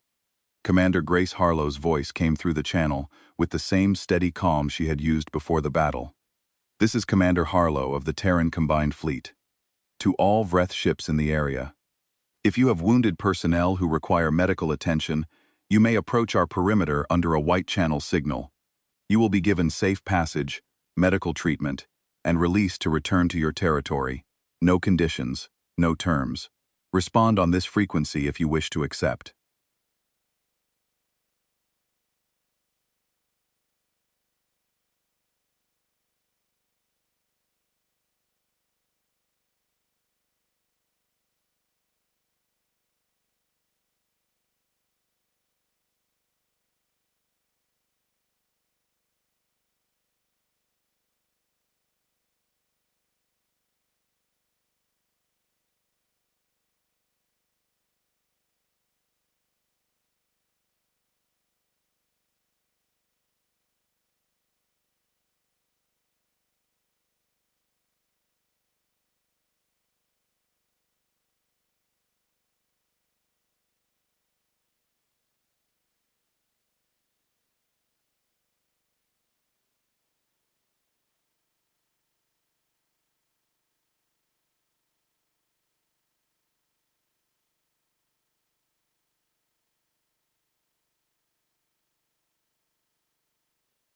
Commander Grace Harlow's voice came through the channel with the same steady calm she had used before the battle. This is Commander Harlow of the Terran Combined Fleet. To all Vreth ships in the area. If you have wounded personnel who require medical attention, you may approach our perimeter under a white channel signal. You will be given safe passage, medical treatment, and released to return to your territory. No conditions, no terms. Respond on this frequency if you wish to accept.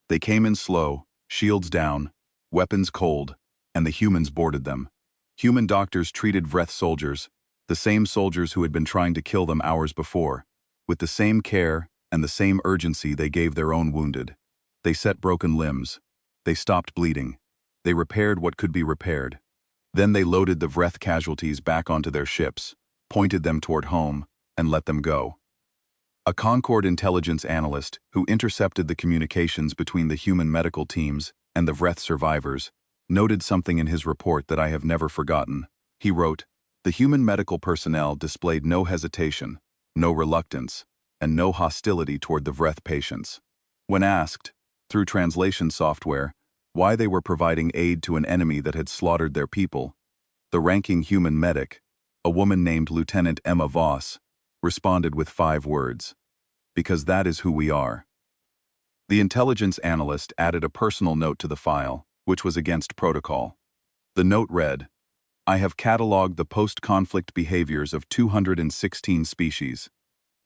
They came in slow, shields down, weapons cold, and the humans boarded them. Human doctors treated Vreth soldiers, the same soldiers who had been trying to kill them hours before, with the same care and the same urgency they gave their own wounded. They set broken limbs. They stopped bleeding. They repaired what could be repaired. Then they loaded the Vreth casualties back onto their ships, pointed them toward home, and let them go. A Concord intelligence analyst who intercepted the communications between the human medical teams and the Vreth survivors noted something in his report that I have never forgotten. He wrote, "The human medical personnel displayed no hesitation, no reluctance, and no hostility toward the Vreth patients. When asked, through translation software, why they were providing aid to an enemy that had slaughtered their people, the ranking human medic, a woman named Lieutenant Emma Voss, responded with 5 words. Because that is who we are." The intelligence analyst added a personal note to the file, which was against protocol. The note read, "I have cataloged the post-conflict behaviors of 216 species.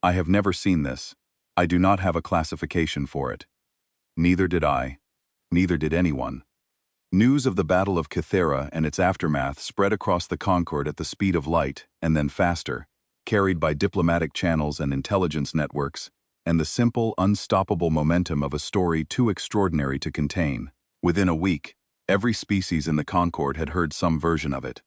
I have never seen this. I do not have a classification for it. Neither did I. Neither did anyone." News of the Battle of Kythera and its aftermath spread across the Concord at the speed of light, and then faster, carried by diplomatic channels and intelligence networks, and the simple, unstoppable momentum of a story too extraordinary to contain. Within a week, every species in the Concord had heard some version of it.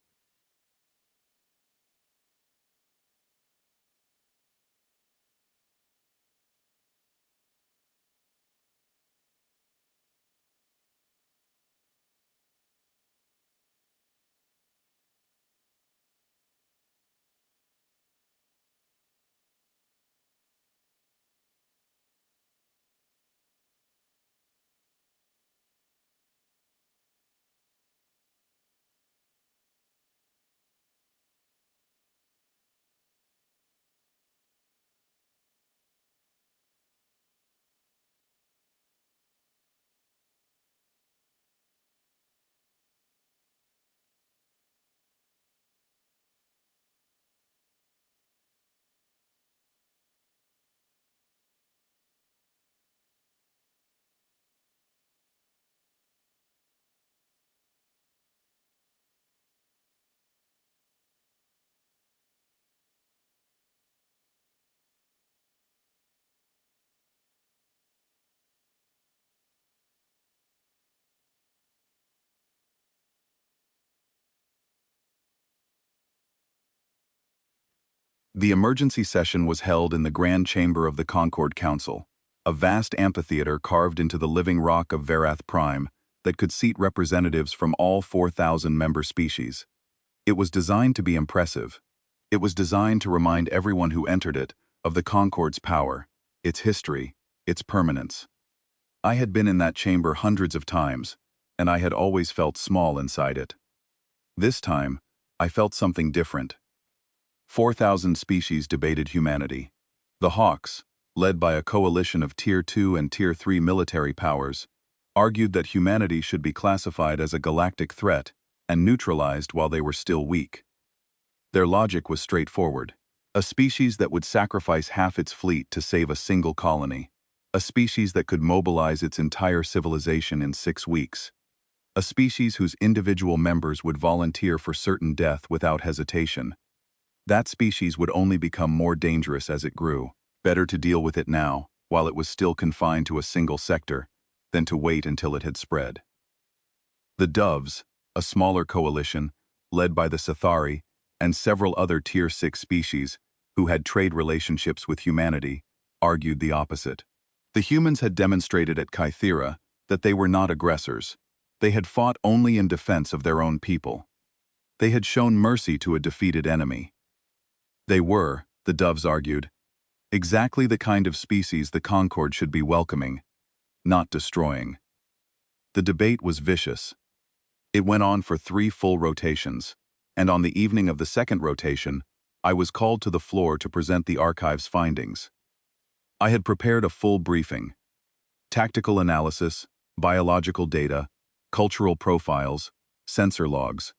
The emergency session was held in the Grand Chamber of the Concord Council, a vast amphitheater carved into the living rock of Verath Prime that could seat representatives from all 4,000 member species. It was designed to be impressive. It was designed to remind everyone who entered it of the Concord's power, its history, its permanence. I had been in that chamber hundreds of times, and I had always felt small inside it. This time, I felt something different. 4,000 species debated humanity. The Hawks, led by a coalition of Tier 2 and Tier 3 military powers, argued that humanity should be classified as a galactic threat and neutralized while they were still weak. Their logic was straightforward. A species that would sacrifice half its fleet to save a single colony. A species that could mobilize its entire civilization in 6 weeks. A species whose individual members would volunteer for certain death without hesitation. That species would only become more dangerous as it grew. Better to deal with it now, while it was still confined to a single sector, than to wait until it had spread. The Doves, a smaller coalition, led by the Sithari and several other Tier 6 species who had trade relationships with humanity, argued the opposite. The humans had demonstrated at Kythera that they were not aggressors. They had fought only in defense of their own people. They had shown mercy to a defeated enemy. They were, the Doves argued, exactly the kind of species the Concord should be welcoming, not destroying. The debate was vicious. It went on for 3 full rotations, and on the evening of the second rotation, I was called to the floor to present the archive's findings. I had prepared a full briefing. Tactical analysis, biological data, cultural profiles, sensor logs.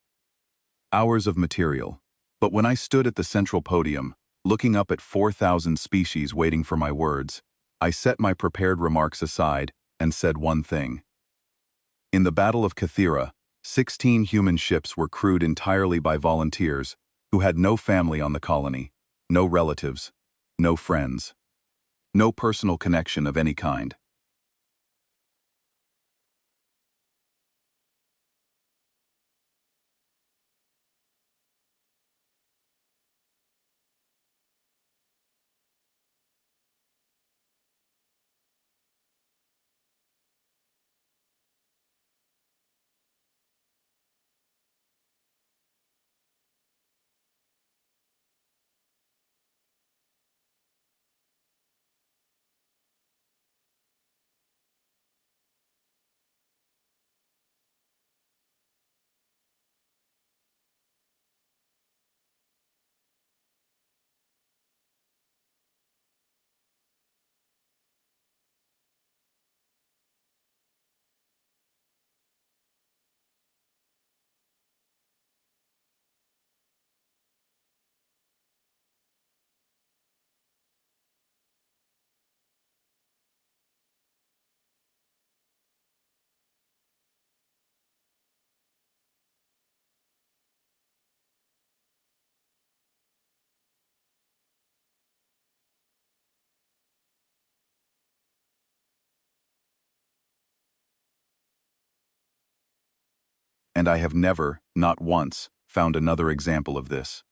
Hours of material. But when I stood at the central podium, looking up at 4,000 species waiting for my words, I set my prepared remarks aside and said one thing. In the Battle of Cathera, 16 human ships were crewed entirely by volunteers who had no family on the colony, no relatives, no friends, no personal connection of any kind. And I have never, not once, found another example of this.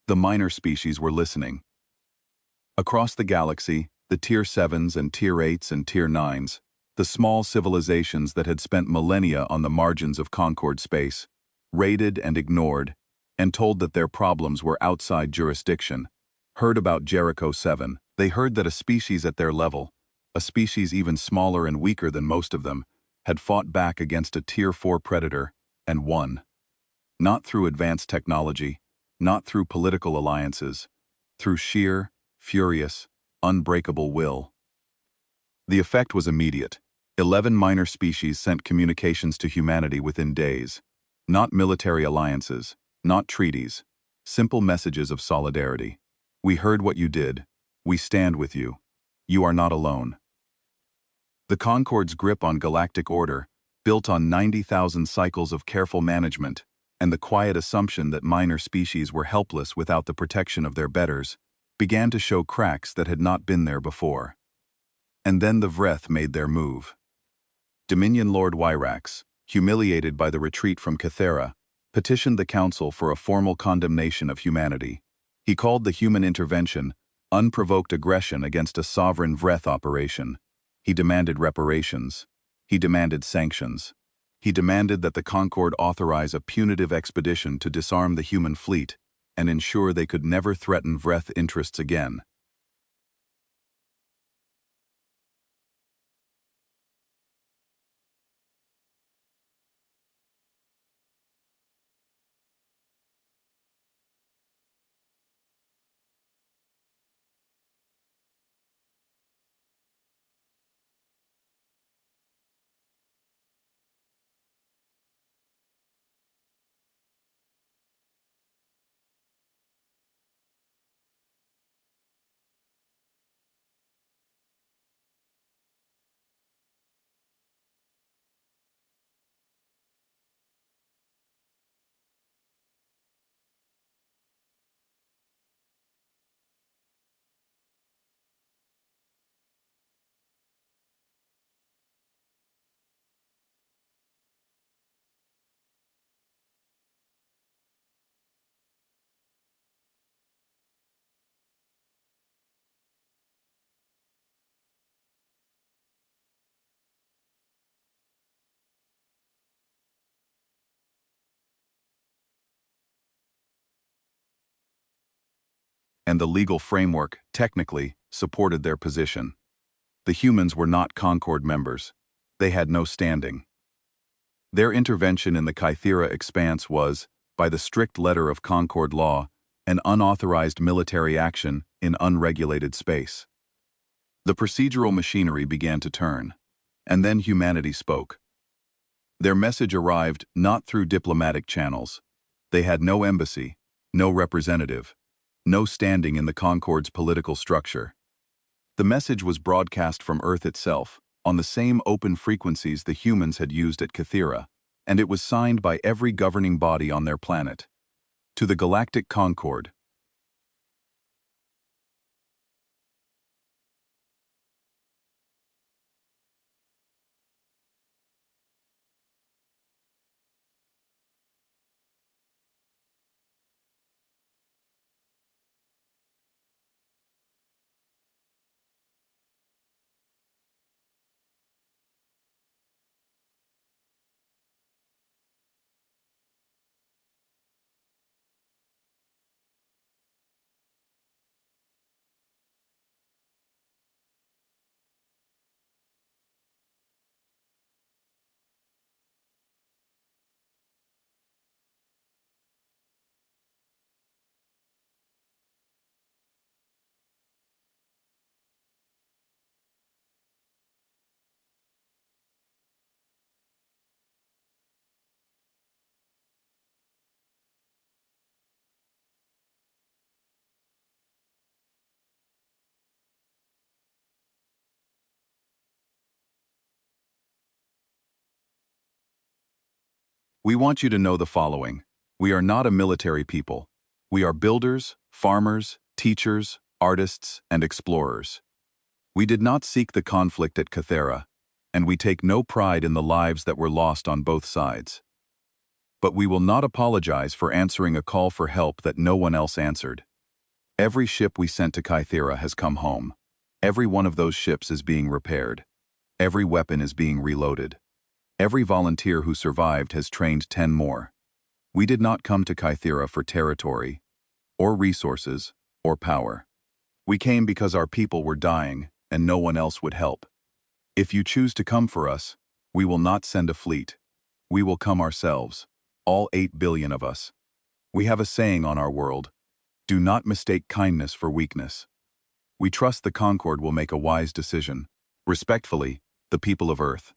The minor species were listening. Across the galaxy, the Tier 7s and Tier 8s and Tier 9s, the small civilizations that had spent millennia on the margins of Concord space, raided and ignored, and told that their problems were outside jurisdiction, heard about Jericho 7. They heard that a species at their level, a species even smaller and weaker than most of them, had fought back against a Tier 4 predator and won. Not through advanced technology, not through political alliances, through sheer, furious, unbreakable will. The effect was immediate. 11 minor species sent communications to humanity within days. Not military alliances, not treaties, simple messages of solidarity. We heard what you did. We stand with you. You are not alone. The Concord's grip on galactic order, built on 90,000 cycles of careful management, and the quiet assumption that minor species were helpless without the protection of their betters, began to show cracks that had not been there before. And then the Vreth made their move. Dominion Lord Wyrax, humiliated by the retreat from Cathera, petitioned the Council for a formal condemnation of humanity. He called the human intervention unprovoked aggression against a sovereign Vreth operation. He demanded reparations. He demanded sanctions. He demanded that the Concord authorize a punitive expedition to disarm the human fleet and ensure they could never threaten Vreth interests again. and the legal framework, technically, supported their position. The humans were not Concord members. They had no standing. Their intervention in the Kythera expanse was, by the strict letter of Concord law, an unauthorized military action in unregulated space. The procedural machinery began to turn, and then humanity spoke. Their message arrived not through diplomatic channels. They had no embassy, no representative, no standing in the Concord's political structure. The message was broadcast from Earth itself, on the same open frequencies the humans had used at Kythera, and it was signed by every governing body on their planet. To the Galactic Concord. We want you to know the following. We are not a military people. We are builders, farmers, teachers, artists, and explorers. We did not seek the conflict at Kythera, and we take no pride in the lives that were lost on both sides. But we will not apologize for answering a call for help that no one else answered. Every ship we sent to Kythera has come home. Every one of those ships is being repaired. Every weapon is being reloaded. Every volunteer who survived has trained 10 more. We did not come to Kythera for territory, or resources, or power. We came because our people were dying, and no one else would help. If you choose to come for us, we will not send a fleet. We will come ourselves, all 8 billion of us. We have a saying on our world: do not mistake kindness for weakness. We trust the Concord will make a wise decision. Respectfully, the people of Earth.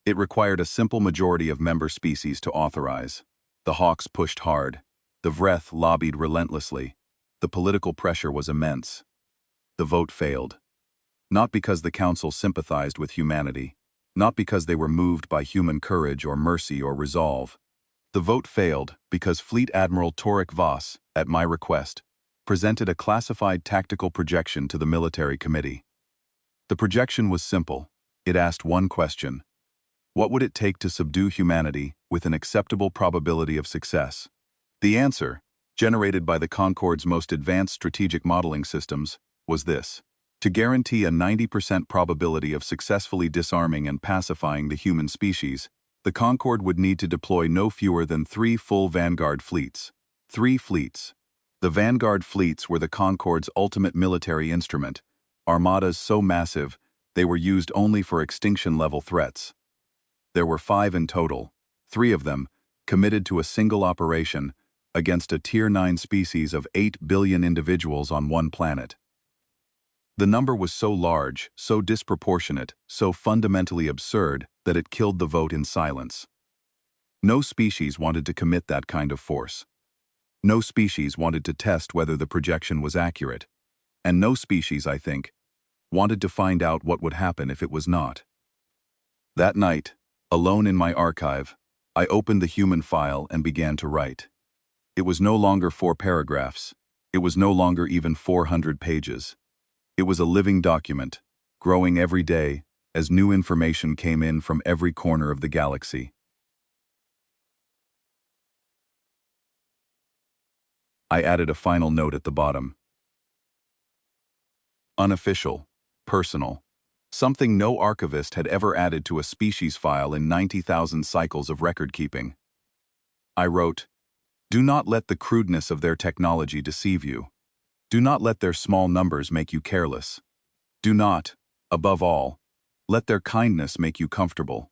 It required a simple majority of member species to authorize. The Hawks pushed hard. The Vreth lobbied relentlessly. The political pressure was immense. The vote failed. Not because the Council sympathized with humanity. Not because they were moved by human courage or mercy or resolve. The vote failed because Fleet Admiral Torek Voss, at my request, presented a classified tactical projection to the military committee. The projection was simple. It asked one question: what would it take to subdue humanity with an acceptable probability of success? The answer, generated by the Concord's most advanced strategic modeling systems, was this: to guarantee a 90% probability of successfully disarming and pacifying the human species, The Concorde would need to deploy no fewer than 3 full Vanguard fleets. 3 fleets. The Vanguard fleets were the Concorde's ultimate military instrument, armadas so massive they were used only for extinction-level threats. There were 5 in total, 3 of them committed to a single operation against a Tier 9 species of 8 billion individuals on one planet. The number was so large, so disproportionate, so fundamentally absurd that it killed the vote in silence. No species wanted to commit that kind of force. No species wanted to test whether the projection was accurate. And no species, I think, wanted to find out what would happen if it was not. That night, alone in my archive, I opened the human file and began to write. It was no longer 4 paragraphs. It was no longer even 400 pages. It was a living document, growing every day as new information came in from every corner of the galaxy. I added a final note at the bottom. Unofficial, personal, something no archivist had ever added to a species file in 90,000 cycles of record-keeping. I wrote, "Do not let the crudeness of their technology deceive you. Do not let their small numbers make you careless. Do not, above all, let their kindness make you comfortable.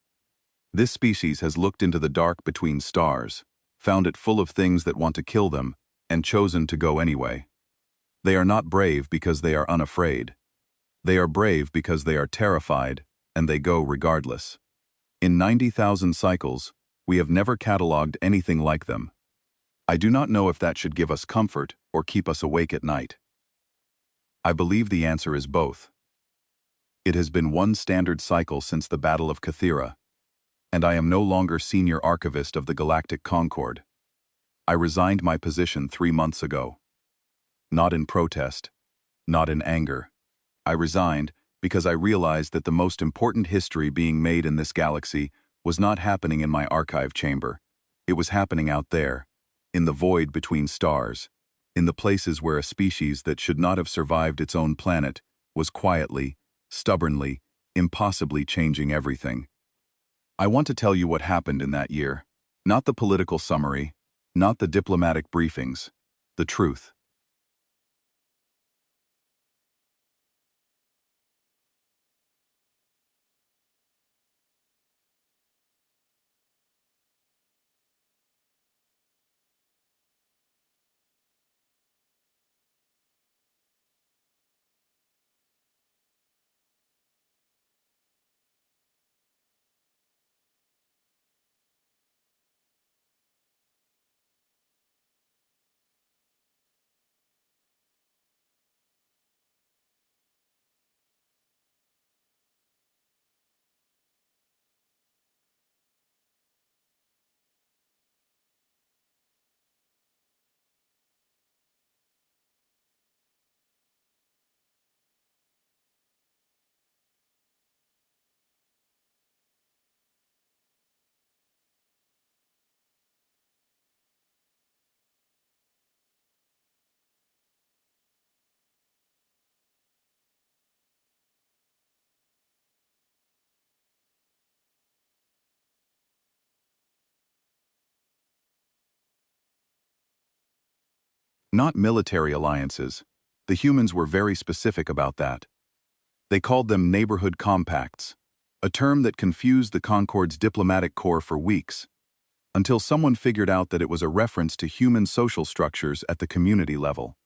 This species has looked into the dark between stars, found it full of things that want to kill them, and chosen to go anyway. They are not brave because they are unafraid. They are brave because they are terrified, and they go regardless. In 90,000 cycles, we have never catalogued anything like them. I do not know if that should give us comfort or keep us awake at night. I believe the answer is both. It has been one standard cycle since the Battle of Cathera, and I am no longer senior archivist of the Galactic Concorde. I resigned my position 3 months ago. Not in protest, not in anger. I resigned because I realized that the most important history being made in this galaxy was not happening in my archive chamber. It was happening out there, in the void between stars, in the places where a species that should not have survived its own planet was quietly, stubbornly, impossibly changing everything. I want to tell you what happened in that year. Not the political summary, not the diplomatic briefings, the truth. Not military alliances. The humans were very specific about that. They called them neighborhood compacts, a term that confused the Concorde's diplomatic corps for weeks, until someone figured out that it was a reference to human social structures at the community level.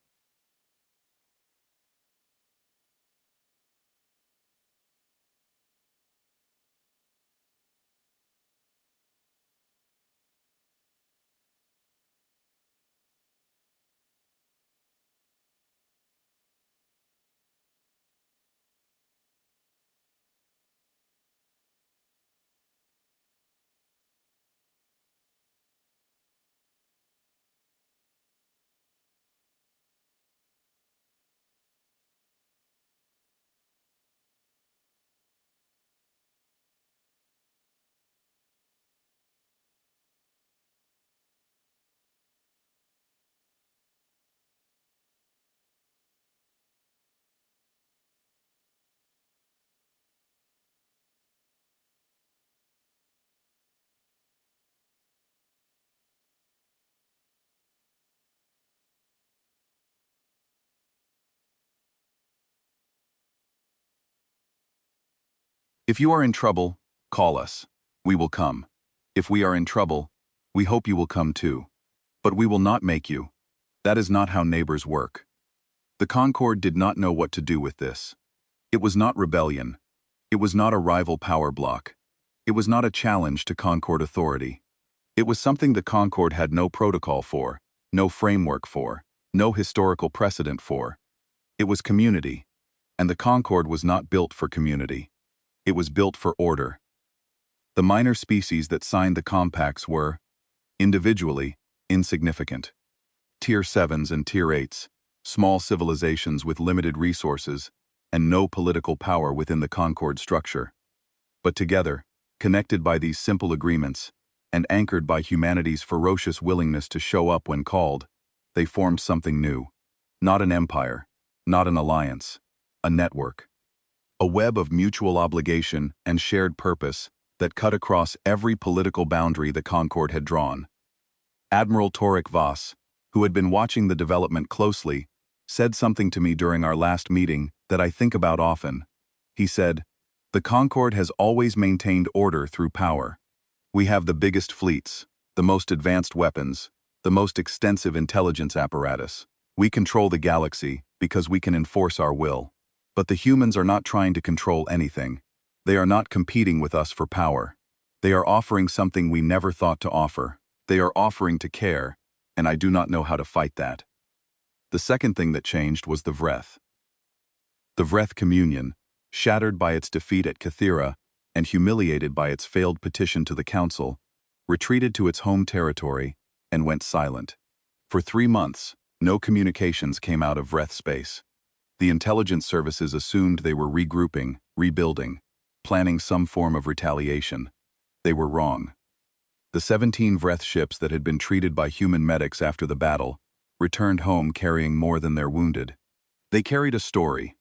If you are in trouble, call us. We will come. If we are in trouble, we hope you will come too. But we will not make you. That is not how neighbors work. The Concord did not know what to do with this. It was not rebellion. It was not a rival power block. It was not a challenge to Concord authority. It was something the Concord had no protocol for, no framework for, no historical precedent for. It was community. And the Concord was not built for community. It was built for order. The minor species that signed the compacts were, individually, insignificant. Tier 7s and Tier 8s, small civilizations with limited resources and no political power within the Concord structure. But together, connected by these simple agreements, and anchored by humanity's ferocious willingness to show up when called, they formed something new. Not an empire, not an alliance, a network. A web of mutual obligation and shared purpose that cut across every political boundary the Concord had drawn. Admiral Torek Voss, who had been watching the development closely, said something to me during our last meeting that I think about often. He said, "The Concord has always maintained order through power. We have the biggest fleets, the most advanced weapons, the most extensive intelligence apparatus. We control the galaxy because we can enforce our will. But the humans are not trying to control anything. They are not competing with us for power. They are offering something we never thought to offer. They are offering to care, and I do not know how to fight that." The second thing that changed was the Vreth. The Vreth communion, shattered by its defeat at Cathera and humiliated by its failed petition to the Council, retreated to its home territory and went silent. For 3 months, no communications came out of Vreth space. The intelligence services assumed they were regrouping, rebuilding, planning some form of retaliation. They were wrong. The 17 Vreth ships that had been treated by human medics after the battle returned home carrying more than their wounded. They carried a story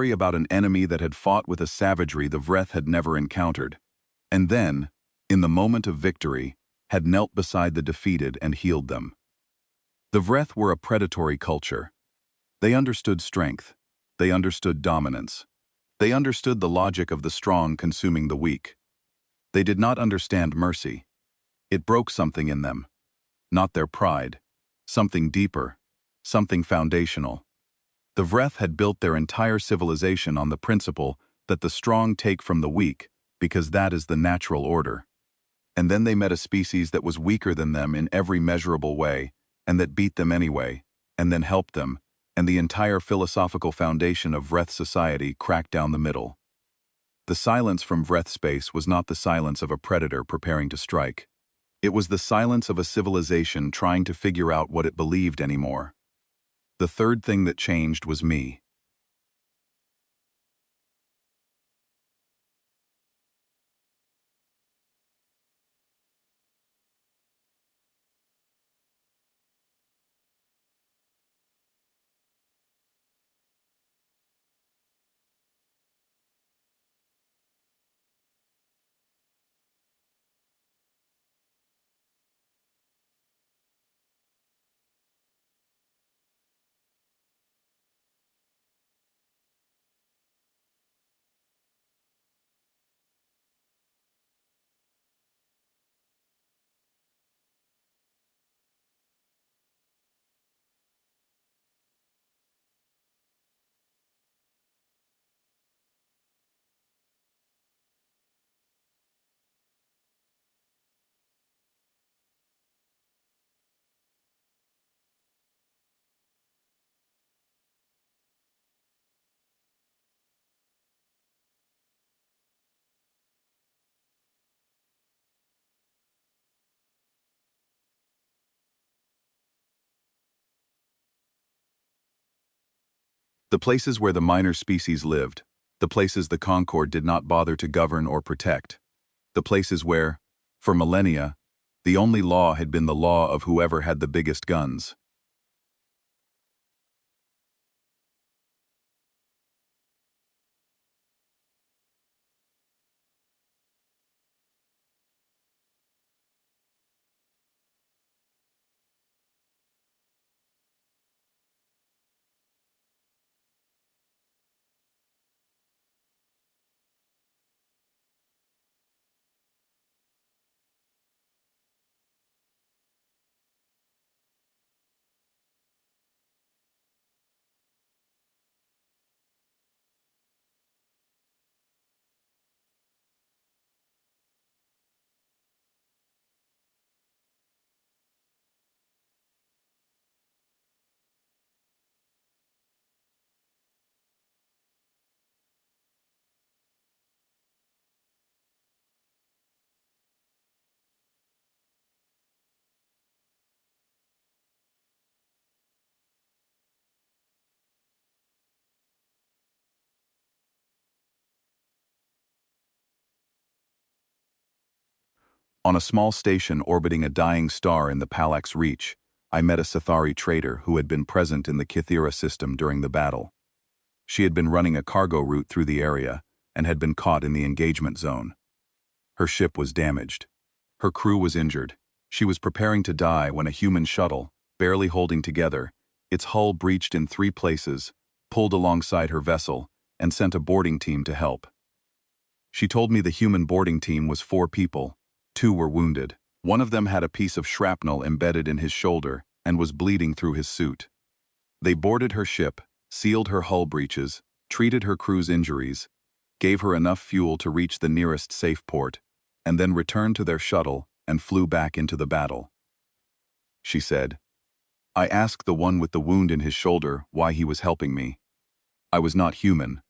about an enemy that had fought with a savagery the Vreth had never encountered, and then, in the moment of victory, had knelt beside the defeated and healed them. The Vreth were a predatory culture. They understood strength. They understood dominance. They understood the logic of the strong consuming the weak. They did not understand mercy. It broke something in them. Not their pride. Something deeper. Something foundational. The Vreth had built their entire civilization on the principle that the strong take from the weak because that is the natural order. And then they met a species that was weaker than them in every measurable way, and that beat them anyway, and then helped them, and the entire philosophical foundation of Vreth society cracked down the middle. The silence from Vreth space was not the silence of a predator preparing to strike. It was the silence of a civilization trying to figure out what it believed anymore. The third thing that changed was me. The places where the minor species lived, the places the Concord did not bother to govern or protect, the places where, for millennia, the only law had been the law of whoever had the biggest guns. On a small station orbiting a dying star in the Palax Reach, I met a Sathari trader who had been present in the Kythera system during the battle. She had been running a cargo route through the area and had been caught in the engagement zone. Her ship was damaged. Her crew was injured. She was preparing to die when a human shuttle, barely holding together, its hull breached in 3 places, pulled alongside her vessel, and sent a boarding team to help. She told me the human boarding team was 4 people. 2 were wounded. One of them had a piece of shrapnel embedded in his shoulder and was bleeding through his suit. They boarded her ship, sealed her hull breaches, treated her crew's injuries, gave her enough fuel to reach the nearest safe port, and then returned to their shuttle and flew back into the battle. She said, "I asked the one with the wound in his shoulder why he was helping me. I was not human."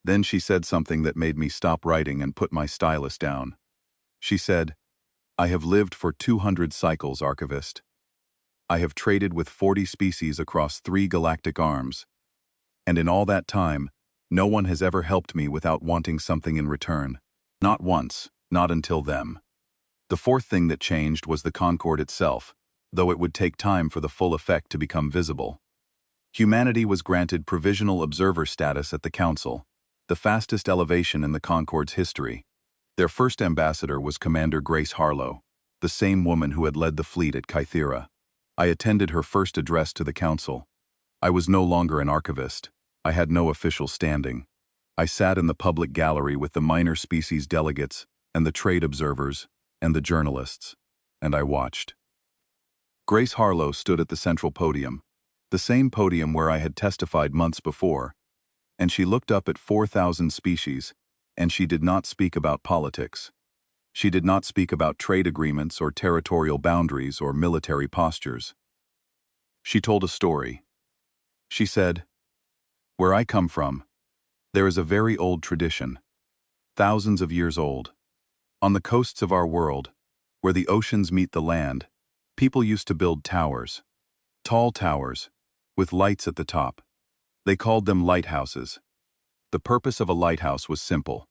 Then she said something that made me stop writing and put my stylus down. She said, "I have lived for 200 cycles, Archivist. I have traded with 40 species across 3 galactic arms. And in all that time, no one has ever helped me without wanting something in return. Not once, not until them. The 4th thing that changed was the Concord itself, though it would take time for the full effect to become visible. Humanity was granted provisional observer status at the Council, the fastest elevation in the Concord's history. Their first ambassador was Commander Grace Harlow, the same woman who had led the fleet at Kythera. I attended her first address to the Council. I was no longer an archivist. I had no official standing. I sat in the public gallery with the minor species delegates and the trade observers and the journalists, and I watched. Grace Harlow stood at the central podium, the same podium where I had testified months before, and she looked up at 4,000 species, and she did not speak about politics. She did not speak about trade agreements or territorial boundaries or military postures. She told a story. She said, "Where I come from, there is a very old tradition, thousands of years old. On the coasts of our world, where the oceans meet the land, people used to build towers, tall towers, with lights at the top. They called them lighthouses. The purpose of a lighthouse was simple.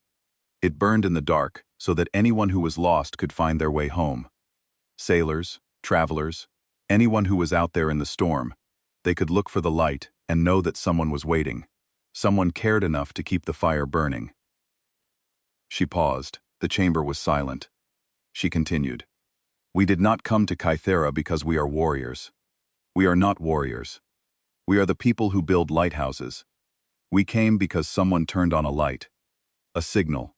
It burned in the dark so that anyone who was lost could find their way home. Sailors, travelers, anyone who was out there in the storm, they could look for the light and know that someone was waiting. Someone cared enough to keep the fire burning." She paused. The chamber was silent. She continued, "We did not come to Kythera because we are warriors. We are not warriors. We are the people who build lighthouses. We came because someone turned on a light, a signal,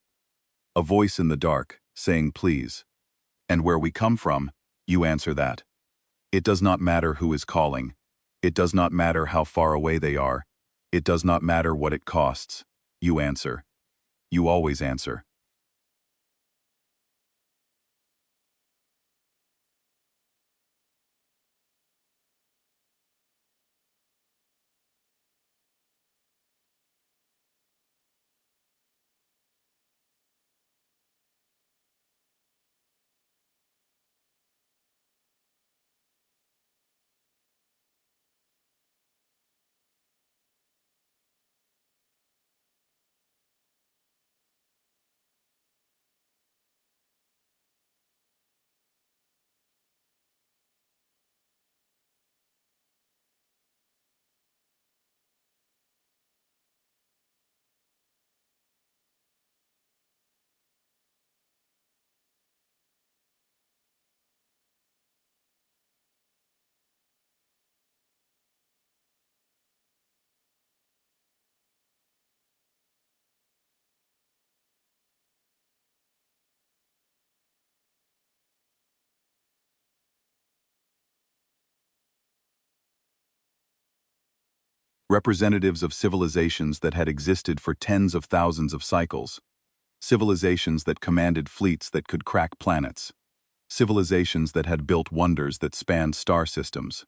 a voice in the dark saying please. And where we come from, you answer that. It does not matter who is calling. It does not matter how far away they are. It does not matter what it costs. You answer. You always answer." representatives of civilizations that had existed for tens of thousands of cycles, civilizations that commanded fleets that could crack planets, civilizations that had built wonders that spanned star systems.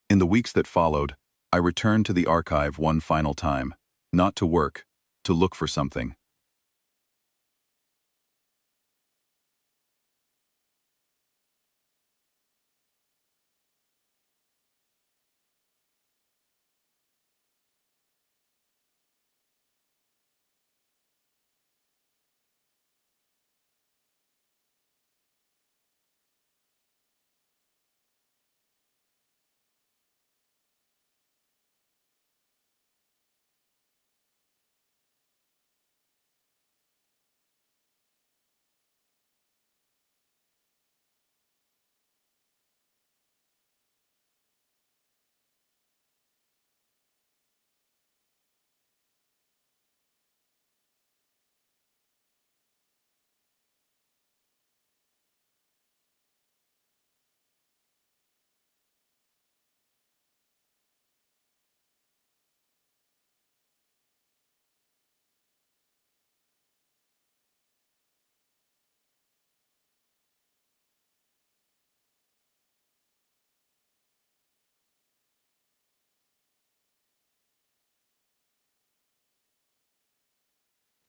In the weeks that followed, I returned to the archive one final time, not to work, to look for something.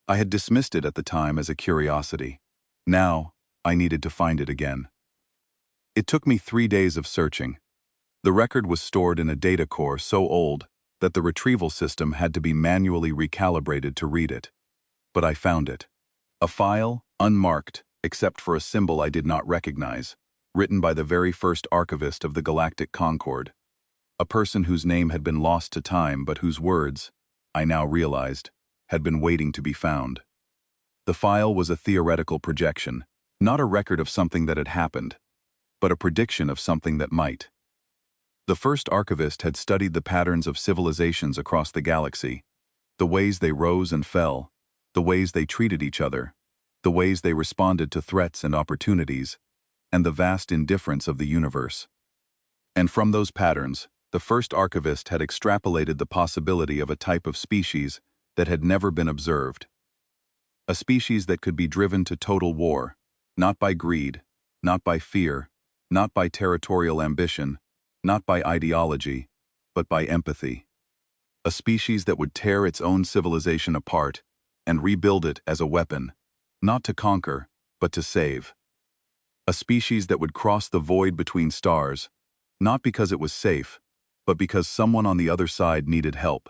I had dismissed it at the time as a curiosity. Now, I needed to find it again. It took me 3 days of searching. The record was stored in a data core so old that the retrieval system had to be manually recalibrated to read it. But I found it. A file, unmarked, except for a symbol I did not recognize, written by the very first archivist of the Galactic Concord, a person whose name had been lost to time but whose words, I now realized, had been waiting to be found. The file was a theoretical projection, not a record of something that had happened, but a prediction of something that might. The first archivist had studied the patterns of civilizations across the galaxy, the ways they rose and fell, the ways they treated each other, the ways they responded to threats and opportunities, and the vast indifference of the universe. And from those patterns, the first archivist had extrapolated the possibility of a type of species that had never been observed. A species that could be driven to total war, not by greed, not by fear, not by territorial ambition, not by ideology, but by empathy. A species that would tear its own civilization apart and rebuild it as a weapon, not to conquer, but to save. A species that would cross the void between stars, not because it was safe, but because someone on the other side needed help.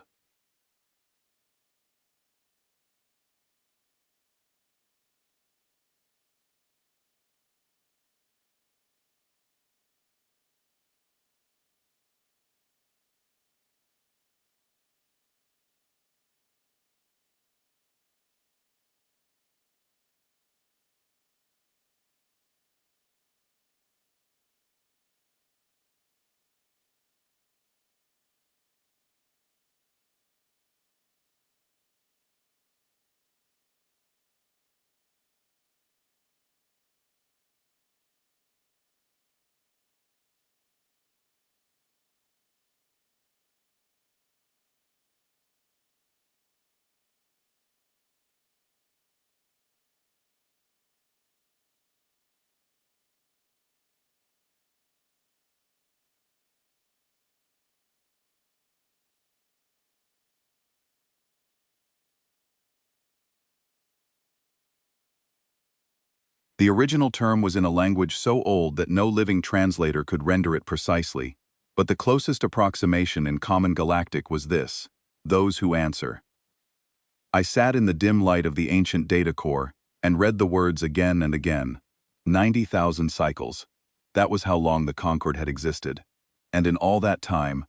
The original term was in a language so old that no living translator could render it precisely, but the closest approximation in common galactic was this: those who answer. I sat in the dim light of the ancient data core and read the words again and again. 90,000 cycles. That was how long the Concorde had existed. And in all that time,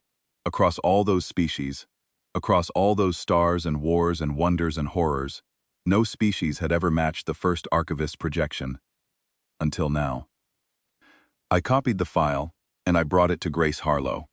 across all those species, across all those stars and wars and wonders and horrors, no species had ever matched the first archivist's projection. Until now. I copied the file, and I brought it to Grace Harlow.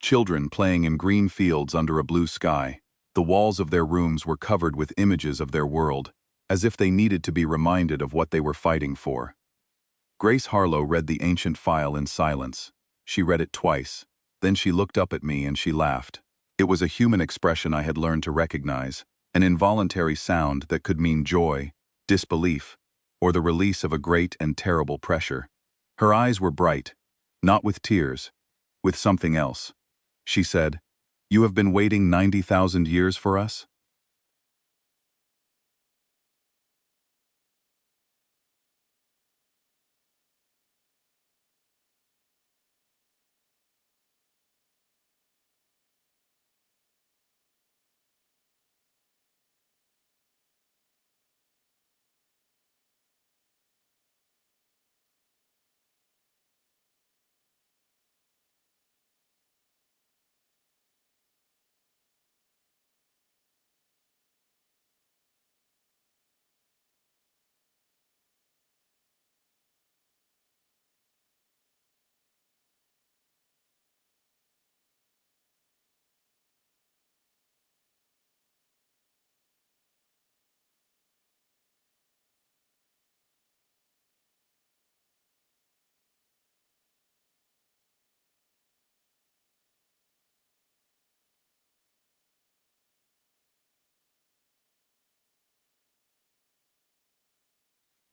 Children playing in green fields under a blue sky. The walls of their rooms were covered with images of their world, as if they needed to be reminded of what they were fighting for. Grace Harlow read the ancient file in silence. She read it twice. Then she looked up at me and she laughed. It was a human expression I had learned to recognize, an involuntary sound that could mean joy, disbelief, or the release of a great and terrible pressure. Her eyes were bright, not with tears, with something else. She said, "You have been waiting 90,000 years for us?"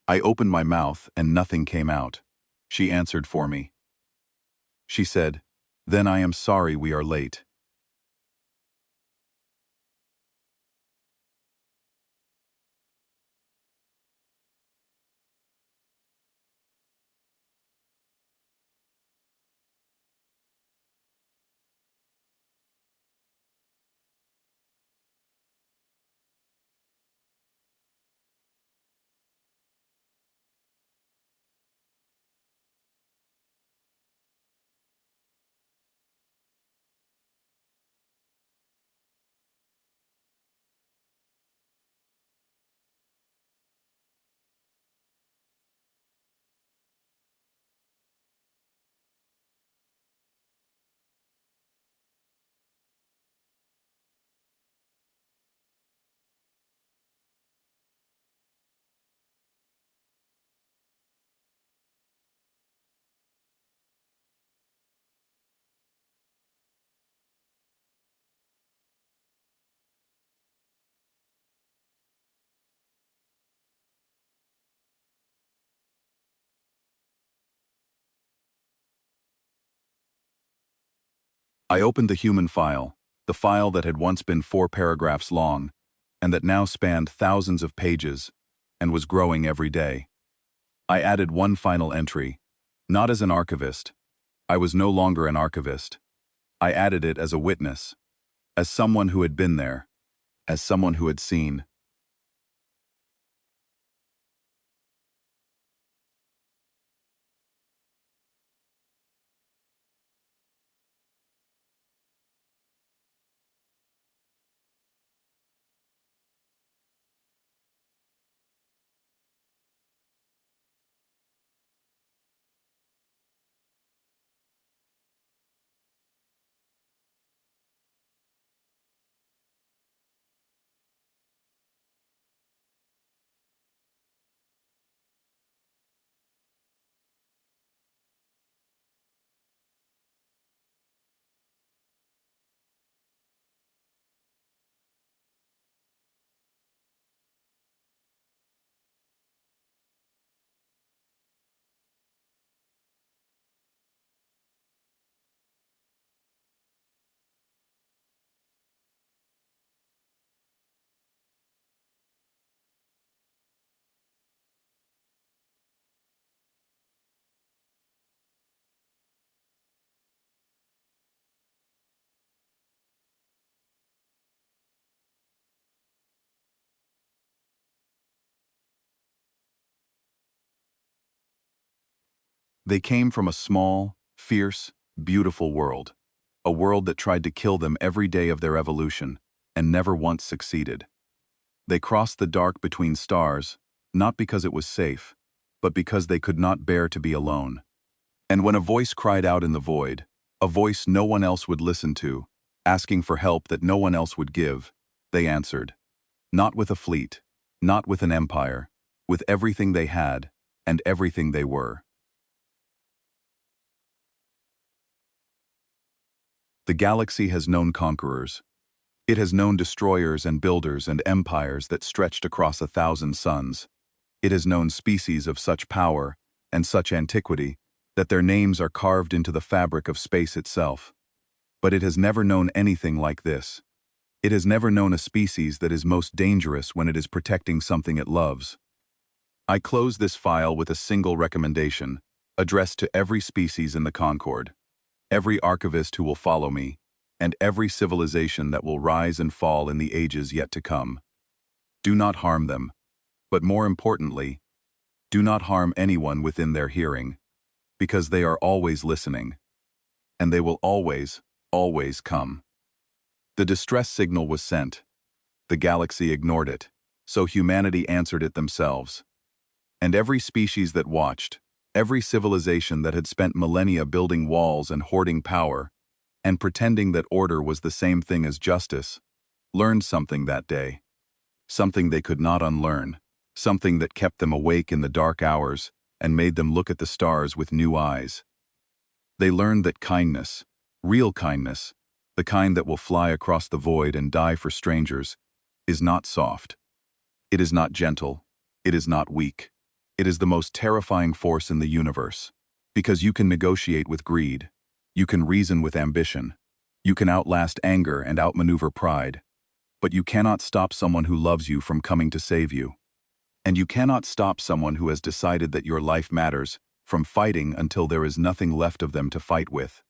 I opened my mouth and nothing came out. She answered for me. She said, "Then I am sorry we are late." I opened the human file, the file that had once been 4 paragraphs long, and that now spanned thousands of pages and was growing every day. I added one final entry, not as an archivist. I was no longer an archivist. I added it as a witness, as someone who had been there, as someone who had seen. They came from a small, fierce, beautiful world, a world that tried to kill them every day of their evolution, and never once succeeded. They crossed the dark between stars, not because it was safe, but because they could not bear to be alone. And when a voice cried out in the void, a voice no one else would listen to, asking for help that no one else would give, they answered. Not with a fleet, not with an empire, with everything they had, and everything they were. The galaxy has known conquerors. It has known destroyers and builders and empires that stretched across 1,000 suns. It has known species of such power and such antiquity that their names are carved into the fabric of space itself. But it has never known anything like this. It has never known a species that is most dangerous when it is protecting something it loves. I close this file with a single recommendation, addressed to every species in the Concord, every archivist who will follow me, and every civilization that will rise and fall in the ages yet to come. Do not harm them, but more importantly, do not harm anyone within their hearing, because they are always listening, and they will always, always come. The distress signal was sent. The galaxy ignored it, so humanity answered it themselves. And every species that watched, every civilization that had spent millennia building walls and hoarding power, and pretending that order was the same thing as justice, learned something that day. Something they could not unlearn, something that kept them awake in the dark hours and made them look at the stars with new eyes. They learned that kindness, real kindness, the kind that will fly across the void and die for strangers, is not soft. It is not gentle. It is not weak. It is the most terrifying force in the universe. Because you can negotiate with greed. You can reason with ambition. You can outlast anger and outmaneuver pride. But you cannot stop someone who loves you from coming to save you. And you cannot stop someone who has decided that your life matters from fighting until there is nothing left of them to fight with.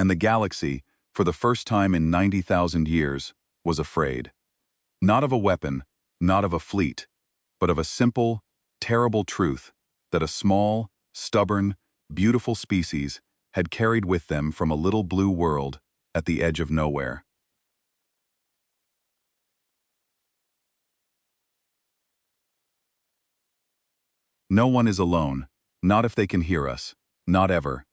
and the galaxy, for the first time in 90,000 years, was afraid. Not of a weapon, not of a fleet, but of a simple, terrible truth that a small, stubborn, beautiful species had carried with them from a little blue world at the edge of nowhere. No one is alone, not if they can hear us, not ever.